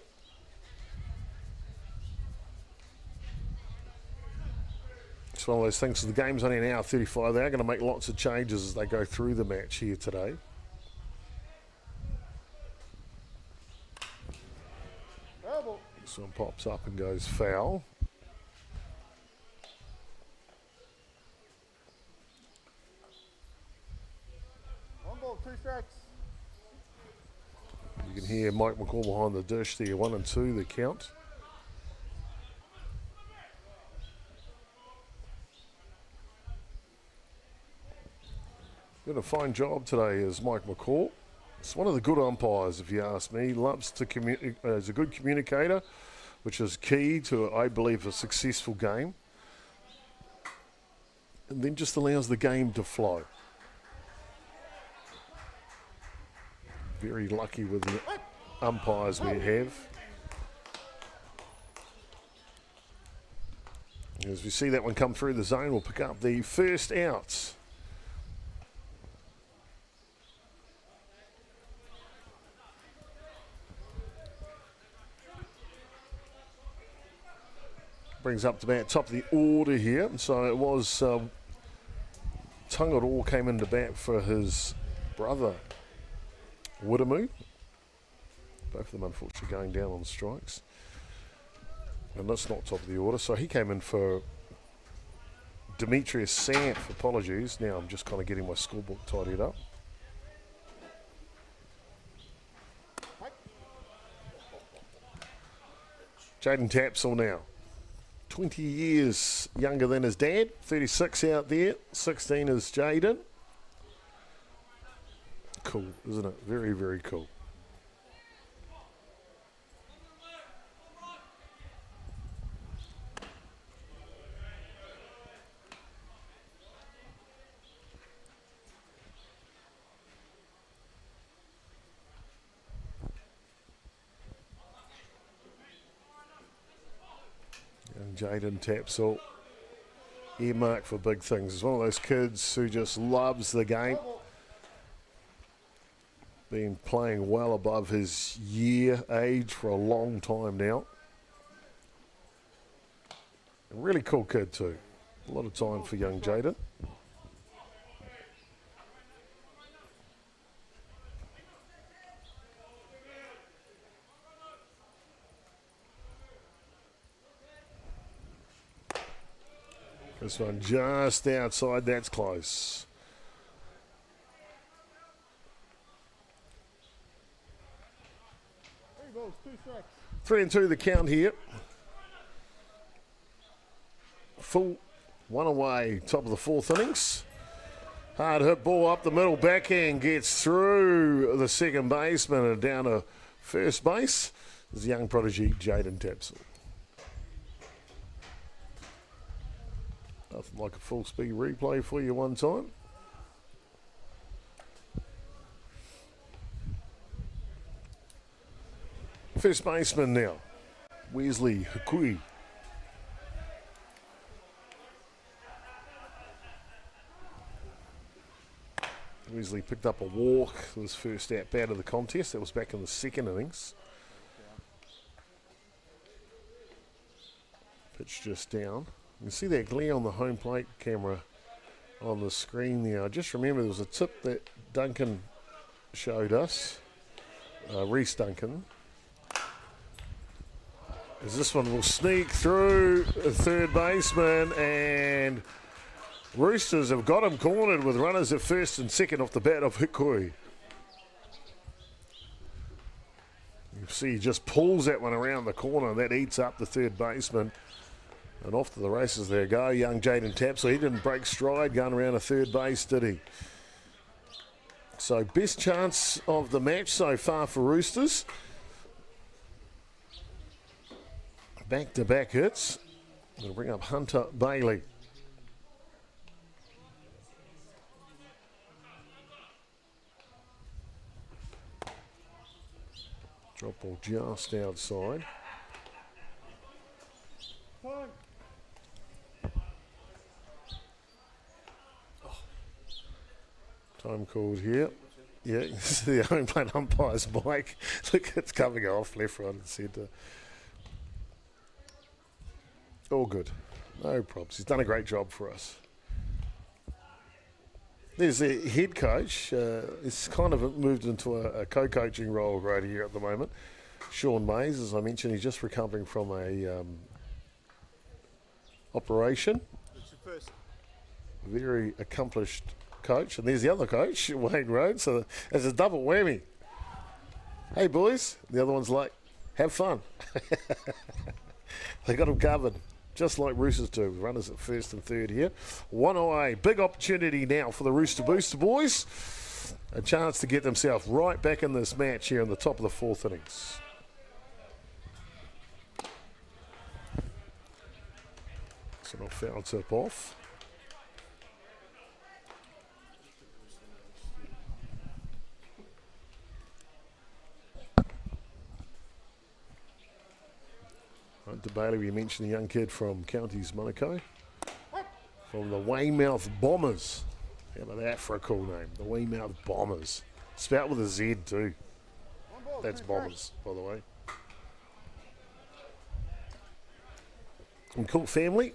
It's one of those things. The game's only an hour 35. They are going to make lots of changes as they go through the match here today. This one pops up and goes foul. One ball, 2 strikes. You can hear Mike McCall behind the dish there. 1 and 2 the count. Did a fine job today as Mike McCall. It's one of the good umpires, if you ask me. Loves to is a good communicator, which is key to, I believe, a successful game. And then just allows the game to flow. Very lucky with the umpires we have. As we see that one come through the zone, we'll pick up the first outs. Brings up to about top of the order here. So it was Atiawa came into bat for his brother Whittamu. Both of them unfortunately going down on strikes. And that's not top of the order. So he came in for Demetrius Sanf. Apologies. Now I'm just kind of getting my scorebook tidied up. Jaden Tapsell now. 20 years younger than his dad. 36 out there. 16 is Jaden. Cool, isn't it? Very, very cool. Jaden Tapsell, earmarked for big things. He's one of those kids who just loves the game. Been playing well above his year age for a long time now. A really cool kid too. A lot of time for young Jaden. This one just outside, that's close. There he goes, 2 strikes. 3 and 2 the count here. Full 1 away, top of the fourth innings. Hard hit ball up the middle, backhand gets through the second baseman and down to first base. There's young prodigy Jaden Tapsell. Nothing like a full speed replay for you one time. First baseman now, Wesley Hukui. Wesley picked up a walk his first at bat of the contest. That was back in the second innings. Pitch just down. You can see that glare on the home plate camera on the screen there. I just remember there was a tip that Duncan showed us, Reese Duncan. As this one will sneak through the third baseman and Roosters have got him cornered with runners at first and second off the bat of Hikui. You see he just pulls that one around the corner and that eats up the third baseman. And off to the races there go, young Jaden Tapsell. He didn't break stride going around a third base, did he? So best chance of the match so far for Roosters. Back-to-back hits. Going to bring up Hunter Bailey. Drop ball just outside. Time called here. Yeah, this is the home plate umpire's bike. Look, it's coming off left, right, and centre. All good. No problems. He's done a great job for us. There's the head coach. He's kind of moved into a co-coaching role right here at the moment. Sean Mays, as I mentioned, he's just recovering from a operation. It's your first. Very accomplished coach. And there's the other coach, Wayne Rhodes. So it's a double whammy. Hey, boys. The other one's like, have fun. They got him covered. Just like Roosters do. Runners at first and third here. One away. Big opportunity now for the Rooster Booster boys. A chance to get themselves right back in this match here in the top of the fourth innings. So no foul tip off. Hunter Bailey, we mentioned the young kid from Counties Monaco. From the Weymouth Bombers. How about that for a cool name? The Weymouth Bombers. Spelled with a Z too. That's Bombers, by the way. And cool family.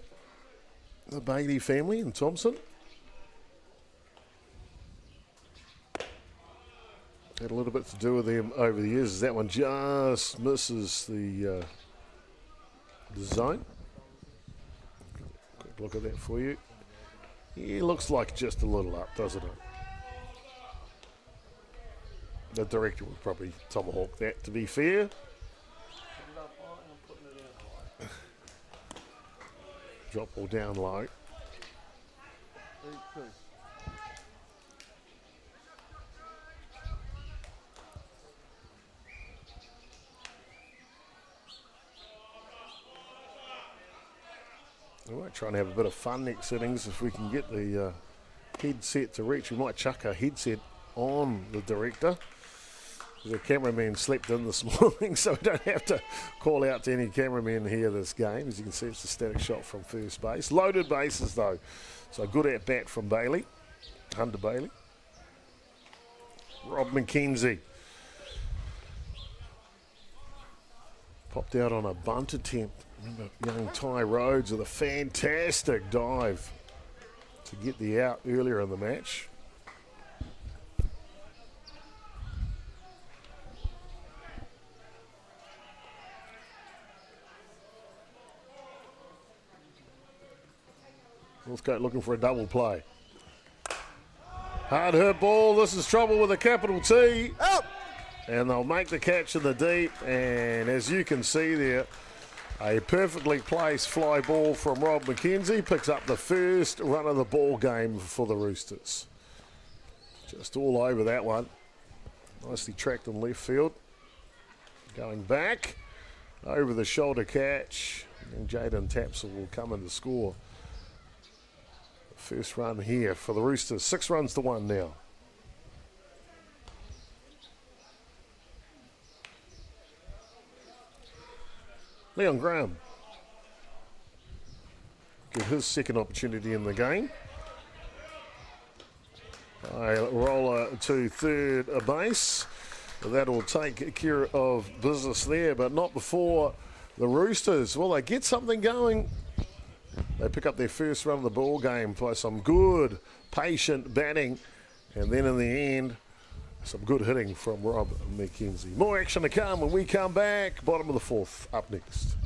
The Bailey family in Thompson. Had a little bit to do with them over the years. That one just misses the zone. Quick look at that for you. It looks like just a little up, doesn't it? The director would probably tomahawk that, to be fair. Drop ball down low. We might try and have a bit of fun next innings if we can get the headset to reach. We might chuck a headset on the director. The cameraman slept in this morning, so we don't have to call out to any cameramen here this game. As you can see, it's a static shot from first base. Loaded bases, though. So good at bat from Bailey, Hunter Bailey. Rob McKenzie. Popped out on a bunt attempt. Remember, young Ty Rhodes with a fantastic dive to get the out earlier in the match. Northcote looking for a double play. Hard hurt ball. This is trouble with a capital T. Up! And they'll make the catch in the deep. And as you can see there, a perfectly placed fly ball from Rob McKenzie picks up the first run of the ball game for the Roosters. Just all over that one. Nicely tracked in left field. Going back. Over the shoulder catch. And Jaden Tapsell will come in to score. First run here for the Roosters. 6 runs to 1 now. Leon Graham. Get his second opportunity in the game. A roller to third base. That'll take care of business there, but not before the Roosters. Well, they get something going. They pick up their first run of the ball game by some good, patient batting. And then in the end, some good hitting from Rob McKenzie. More action to come when we come back. Bottom of the fourth, up next.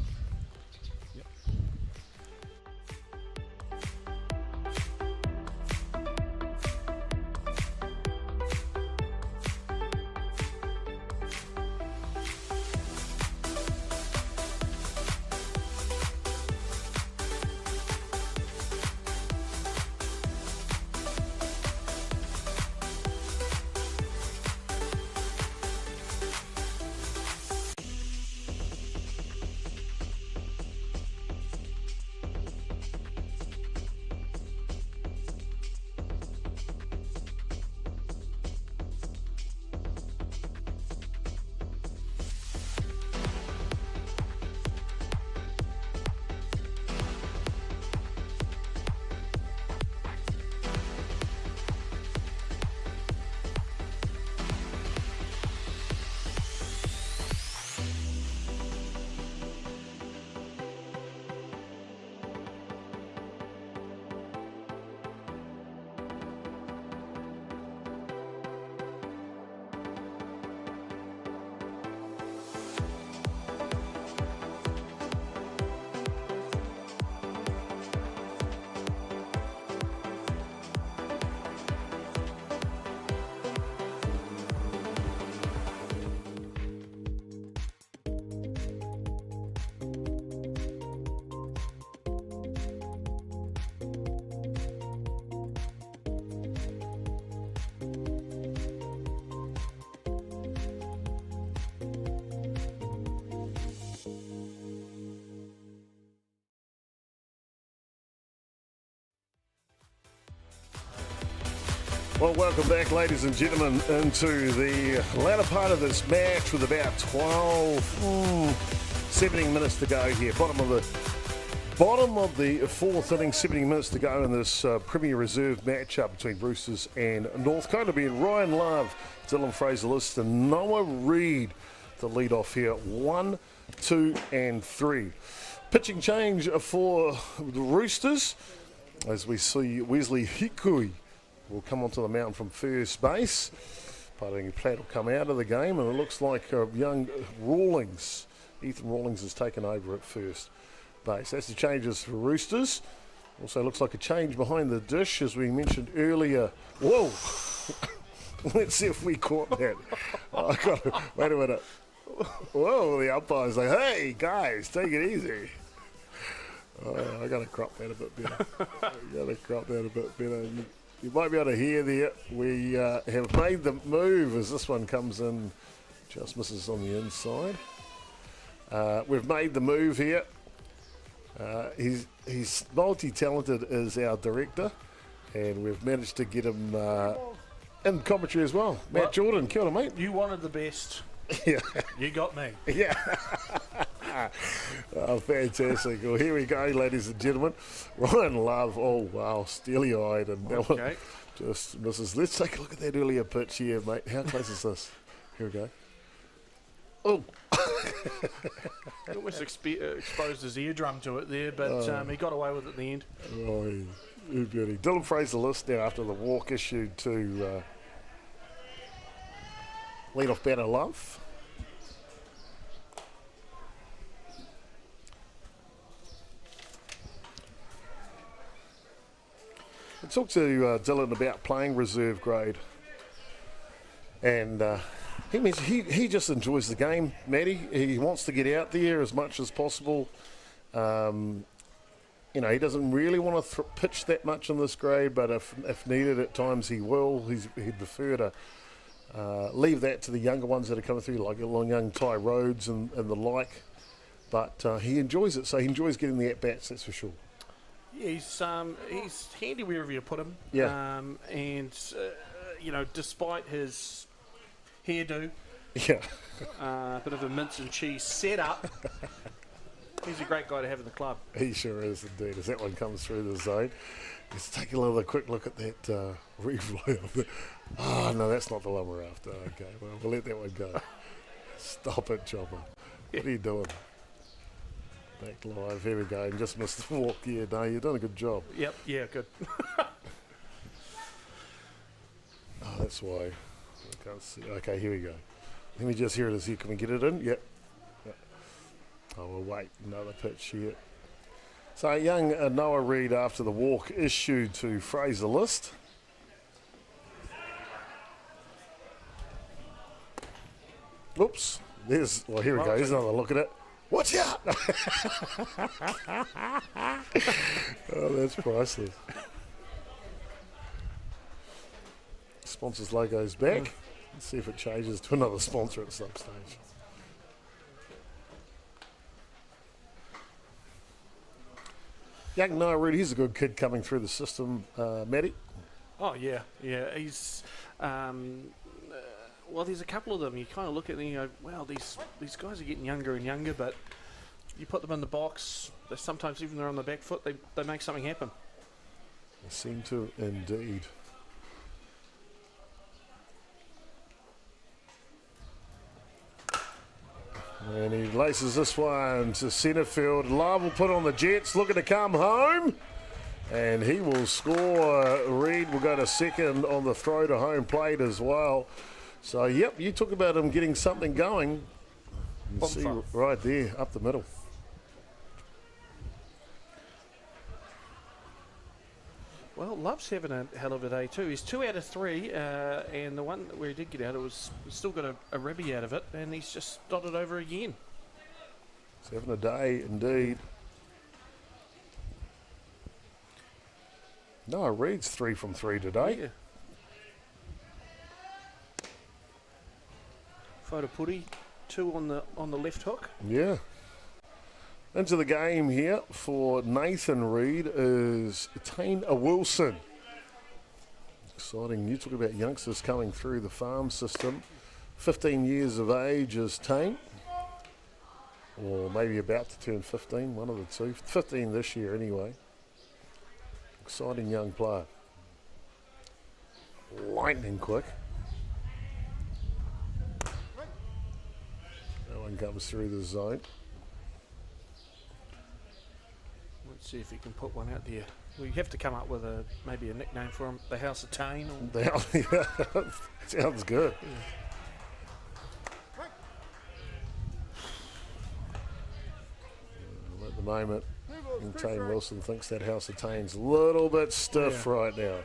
Well, welcome back, ladies and gentlemen, into the latter part of this match with about 17 minutes to go here. Bottom of the fourth inning, 17 minutes to go in this Premier Reserve matchup between Roosters and Northcote. It'll be Ryan Love, Dylan Fraser-List and Noah Reid to lead off here. 1, 2 and 3. Pitching change for the Roosters as we see Wesley Hikui will come onto the mound from first base. Putting Platt will come out of the game, and it looks like young Rawlings, Ethan Rawlings, has taken over at first base. That's the changes for Roosters. Also looks like a change behind the dish, as we mentioned earlier. Whoa! Let's see if we caught that. Oh, wait a minute. Whoa, the umpire's like, hey, guys, take it easy. Oh, I got to crop that a bit better. You might be able to hear there. We have made the move as this one comes in, just misses on the inside. We've made the move here. He's multi-talented as our director, and we've managed to get him in commentary as well. Matt Jordan, kia ora, mate. You wanted the best. Yeah. You got me. Yeah. Oh, fantastic. Well, here we go, ladies and gentlemen. Ryan Love, oh, wow, steely-eyed. And that one just misses. Let's take a look at that earlier pitch here, mate. How close is this? Here we go. Oh. He almost exposed his eardrum to it there, but he got away with it in the end. Oh, beauty. Dylan Fraser-List now after the walk issued to lead-off batter Love. I talked to Dylan about playing reserve grade, and he mentioned he just enjoys the game, Matty. He wants to get out there as much as possible. He doesn't really want to pitch that much in this grade, but if needed at times he will. He'd prefer to leave that to the younger ones that are coming through, like young Ty Rhodes and the like. But he enjoys it, so he enjoys getting the at-bats, that's for sure. Yeah, he's handy wherever you put him. Yeah. Despite his hairdo, yeah, bit of a mince and cheese setup, he's a great guy to have in the club. He sure is indeed. As that one comes through the zone, let's take a quick look at that replay of it. Oh no, that's not the one we're after. Okay, well we'll let that one go. Stop it, Chopper. What are you doing? Back live. Here we go. And just missed the walk. Yeah, no, you've done a good job. Yep. Yeah, good. Oh, that's why. I can't see. Okay, here we go. Let me just hear it as here. Can we get it in? Yep. Oh, we'll wait. Another pitch here. So, young Noah Reid after the walk issued to Fraser-List. Oops. Here we go. Here's another look at it. Watch out! Oh, that's priceless. Sponsor's logo's back. Let's see if it changes to another sponsor at some stage. Young Noah Reid, he's a good kid coming through the system, Matty. Oh, yeah. He's... there's a couple of them. You kind of look at them and you go, wow, these guys are getting younger and younger, but you put them in the box, sometimes even they're on the back foot, they make something happen. They seem to indeed. And he laces this one to centre field. Love will put on the Jets, looking to come home. And he will score. Reid will go to second on the throw to home plate as well. So, yep, you talk about him getting something going. You see right there, up the middle. Well, Love's having a hell of a day too. He's 2 out of 3, and the one where he did get out, he's still got a ribby out of it, and he's just dotted over again. He's having a day, indeed. Noah Reid's 3 from 3 today. Yeah. Photo putty, 2 on the left hook. Yeah. Into the game here for Nathan Reid is Tane Wilson. Exciting. You talk about youngsters coming through the farm system. 15 years of age is Tane, or maybe about to turn 15, one of the two. 15 this year anyway. Exciting young player. Lightning quick. That one comes through the zone. Let's see if he can put one out there. We have to come up with maybe a nickname for him. The House of Tane. Or Yeah, sounds good. At the moment, Tane Wilson thinks that House of Tane's a little bit stiff right now.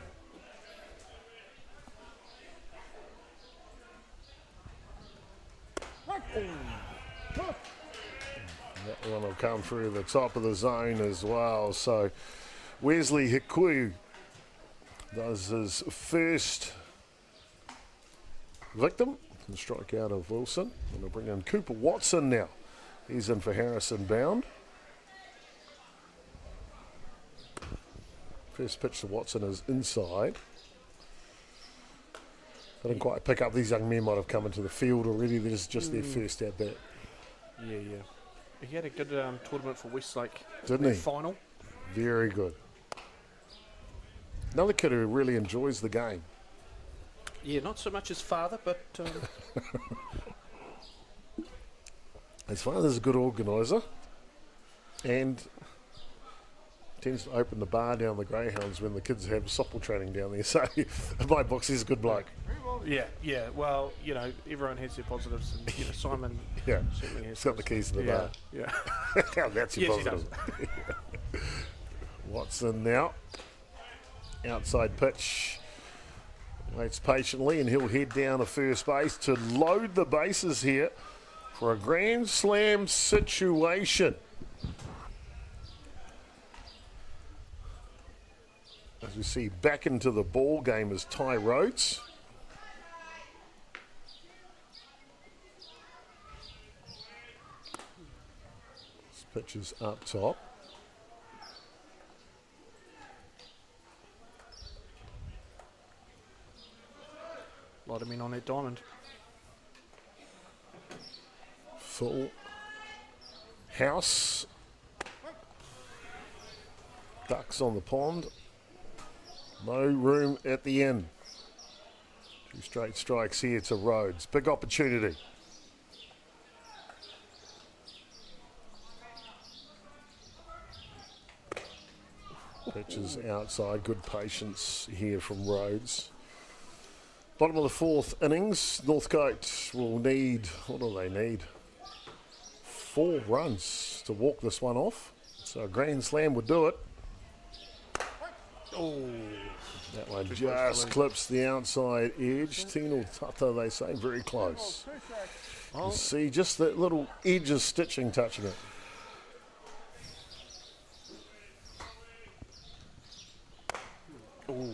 That one will come through the top of the zone as well. So Wesley Hikuyu does his first victim, the strikeout of Wilson. And we'll bring in Cooper Watson now. He's in for Harrison Bound. First pitch to Watson is inside. I didn't quite pick up. These young men might have come into the field already. This is just their first at bat. Yeah. He had a good tournament for Westlake. Didn't he? Final. Very good. Another kid who really enjoys the game. Yeah, not so much his father, but His father's a good organiser and tends to open the bar down the Greyhounds when the kids have softball training down there. So, in my books, he's a good bloke. yeah. Well, everyone has their positives, and Simon Yeah, certainly has. he's got the keys to the bar. Yeah. That's your Yes, he positive. Watson now. Outside pitch. Waits patiently, and he'll head down to first base to load the bases here for a grand slam situation. As we see back into the ball game is Ty Rhodes. This pitch is up top. Light him in on that diamond. Full house. Ducks on the pond. No room at the end. Two straight strikes here to Rhodes. Big opportunity. Pitches outside. Good patience here from Rhodes. Bottom of the fourth innings. Northcote will need, what do they need? 4 runs to walk this one off. So a grand slam would do it. Oh, That one just clips the outside edge. Tino Tata, they say, very close. You see just that little edge of stitching touching it. oh,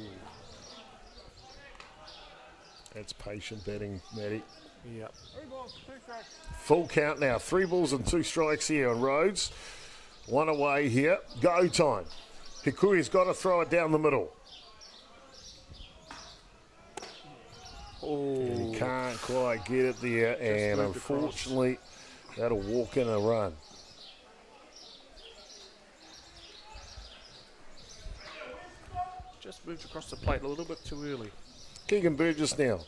That's patient batting, Matty. yeah. Full count now. 3 balls and 2 strikes here on Rhodes. One away here. Go time. Hikui's got to throw it down the middle. And he can't quite get it there, and moved across. unfortunately, that'll walk in a run. Just moved across the plate a little bit too early. Keegan Burgess now.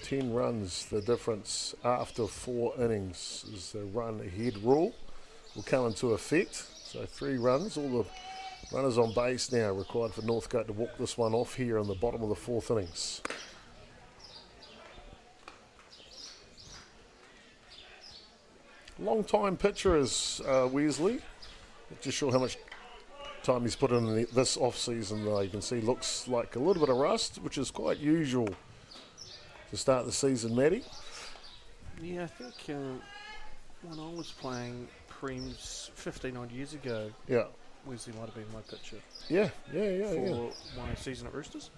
Ten runs the difference after 4 innings is the run ahead rule will come into effect. So 3 runs, all the runners on base now required for Northcote to walk this one off here in the bottom of the 4th innings. Long time pitcher is Wesley. Not just sure how much time he's put in this off season though. You can see looks like a little bit of rust, which is quite usual to start the season, Matty. Yeah, I think when I was playing Preems 15 odd years ago, Yeah. Wesley might have been my pitcher Yeah. for my season at Roosters.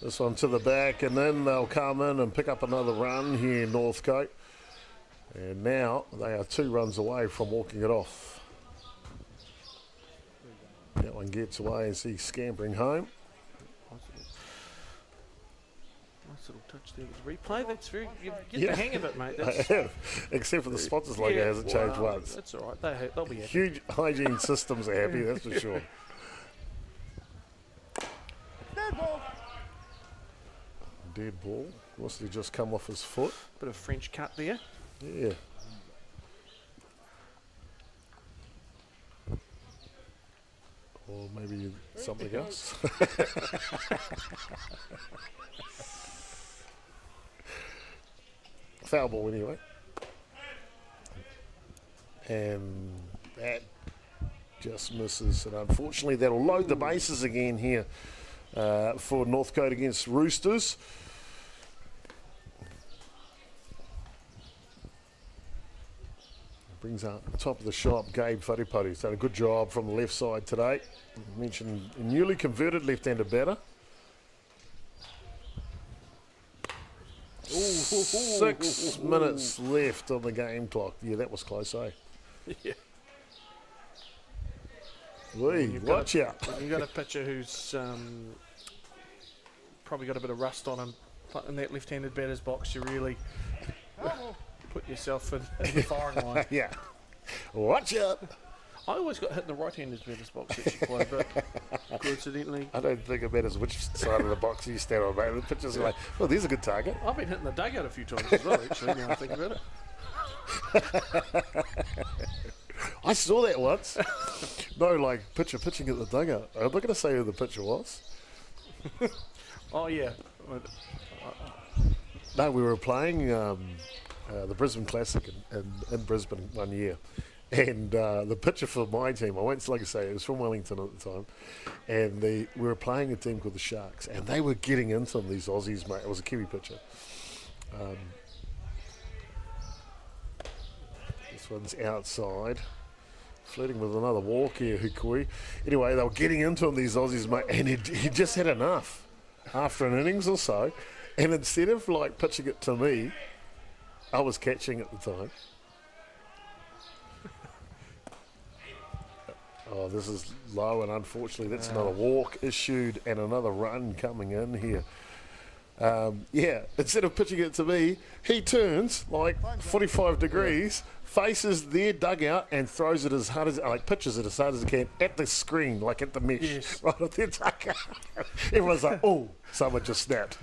This one to the back, and then they'll come in and pick up another run here in Northcote. And now they are 2 runs away from walking it off. That one gets away as he's scampering home. Nice little touch there with replay. That's very. You get the hang of it, mate. That's, I have, except for the sponsors logo hasn't changed once. That's all right. They'll be happy. Huge hygiene systems are happy, that's for sure. Dead ball. Must have just come off his foot. Bit of French cut there. Yeah. Or maybe something else. Foul ball anyway. And that just misses. And unfortunately, that'll load the bases again here for Northcote against Roosters. Brings up top of the shop, Gabe Wharepari. He's done a good job from the left side today. I mentioned a newly converted left-hander batter. 6 minutes left on the game clock. Yeah, that was close, eh? Yeah. Watch out. You've got a pitcher who's probably got a bit of rust on him in that left-handed batter's box. You really put yourself in the firing line. Yeah. Watch out. I always got hit in the right-handed batter's box actually quite a bit. Coincidentally. I don't think it matters which side of the box you stand on, mate. The pitcher's like, well, there's a good target. I've been hitting the dugout a few times as well, actually, now I think about it. I saw that once. No, like, pitcher pitching at the dugout. I'm not going to say who the pitcher was. Oh, yeah. No, we were playing the Brisbane Classic in Brisbane one year. And the pitcher for my team, I went, like I say, it was from Wellington at the time. And we were playing a team called the Sharks. And they were getting into them, these Aussies, mate. It was a Kiwi pitcher. This one's outside. Flirting with another walk here, Hukui. Anyway, they were getting into him, these Aussies, mate. And he just had enough after an innings or so. And instead of, like, pitching it to me, I was catching at the time. Oh, this is low, and unfortunately that's another walk issued and another run coming in here. Yeah, instead of pitching it to me, he turns like 45 degrees, faces their dugout and throws it as hard as, like, pitches it as hard as he can at the screen, like at the mesh, right at their dugout. Everyone's like, oh, someone just snapped.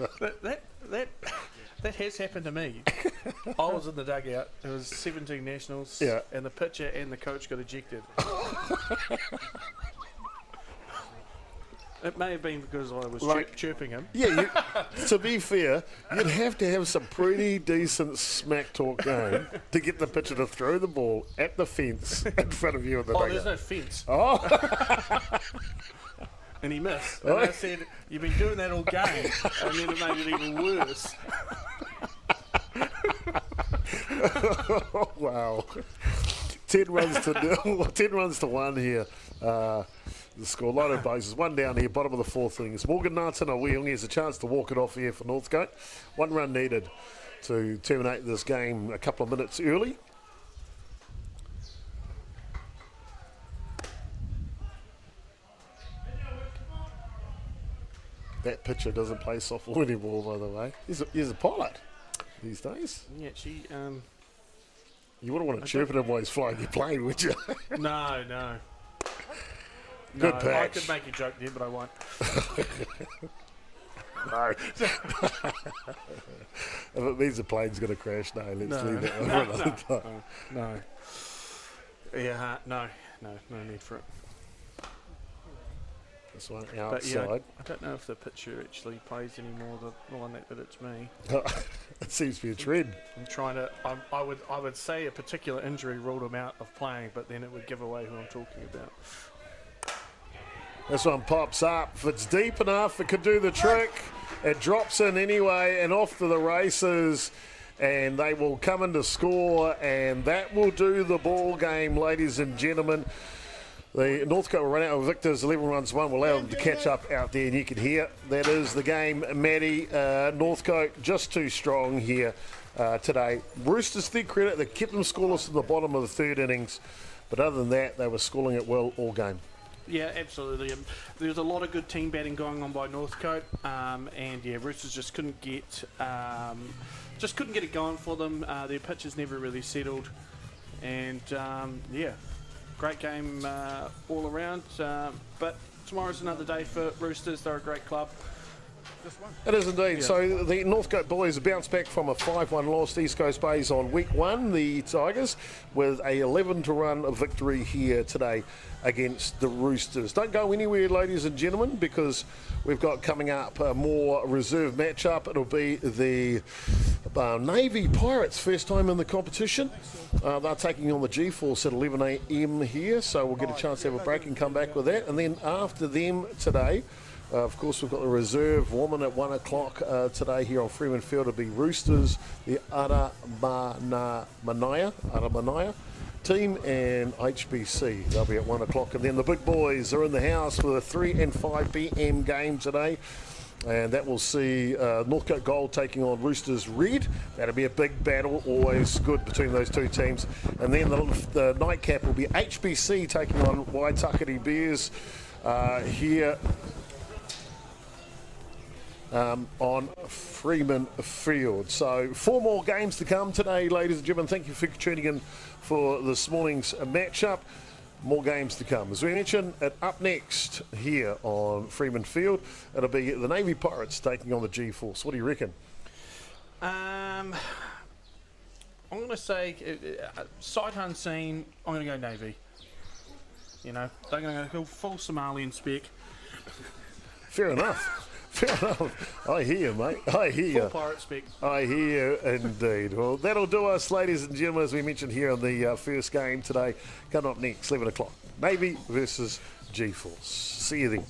That has happened to me. I was in the dugout. It was 17 nationals, and the pitcher and the coach got ejected. It may have been because I was chirping him. Yeah, to be fair, you'd have to have some pretty decent smack talk going to get the pitcher to throw the ball at the fence in front of you in the dugout. There's no fence. Oh. And he missed. And I said, you've been doing that all game. And then it made it even worse. Wow. 10 runs to 1 here. The score, line of bases, 1 down here, bottom of the 4th innings. Morgan Ngātauna has a chance to walk it off here for Northcote. 1 run needed to terminate this game a couple of minutes early. That pitcher doesn't play softball anymore, by the way. He's a pilot these days. Yeah, she. You wouldn't want to chirp at him while he's flying your plane, would you? No. Good no, patch. I could make a joke there, but I won't. No. If it means the plane's going to crash, no, let's leave it for another time. No. Yeah, no need for it. This one But outside. yeah, I don't know if the pitcher actually plays anymore. The one that, but it's me. It seems to be a trend. I'm trying to. I would say a particular injury ruled him out of playing, but then it would give away who I'm talking about. This one pops up. If it's deep enough, it could do the trick. It drops in anyway, and off to the races. And they will come in to score, and that will do the ball game, ladies and gentlemen. The Northcote will run out of victors, 11 runs one, will allow them to catch up out there, and you can hear that is the game, Maddie. Northcote just too strong here. today. Roosters, their credit, they kept them scoreless at the bottom of the third innings, but other than that, they were scoring it well all game. Yeah, absolutely. There was a lot of good team batting going on by Northcote, and yeah, Roosters just couldn't get it going for them. Their pitches never really settled, and yeah, great game all around. But tomorrow's another day for Roosters. They're a great club. It is indeed. Yeah. So the Northcote boys bounced back from a 5-1 loss to East Coast Bays on week 1, the Tigers, with a 11-run victory here today against the Roosters. Don't go anywhere, ladies and gentlemen, because we've got coming up a more reserve matchup. It'll be the Navy Pirates, first time in the competition. They're taking on the G-Force at 11 a.m. here, so we'll get a chance to have a break and come back with that. And then after them today, of course, we've got the reserve woman at 1 o'clock today here on Freeman Field. It'll be Roosters, the Aramanaya team, and HBC. They'll be at 1 o'clock. And then the big boys are in the house for the 3 and 5 p.m. game today. And that will see Northcote Gold taking on Roosters Red. That'll be a big battle, always good between those two teams. And then the nightcap will be HBC taking on Waitakere Bears here on Freeman Field. So 4 more games to come today, ladies and gentlemen. Thank you for tuning in for this morning's matchup. More games to come. As we mentioned, up next here on Freeman Field, it'll be the Navy Pirates taking on the G-Force. What do you reckon? I'm going to say, sight unseen, I'm going to go Navy. You know, they're going to go full Somalian spec. Fair enough. Fair enough. I hear you, mate. I hear you. Full pirate spec. I hear you indeed. Well, that'll do us, ladies and gentlemen, as we mentioned here on the first game today. Coming up next, 11 o'clock. Navy versus G-Force. See you then.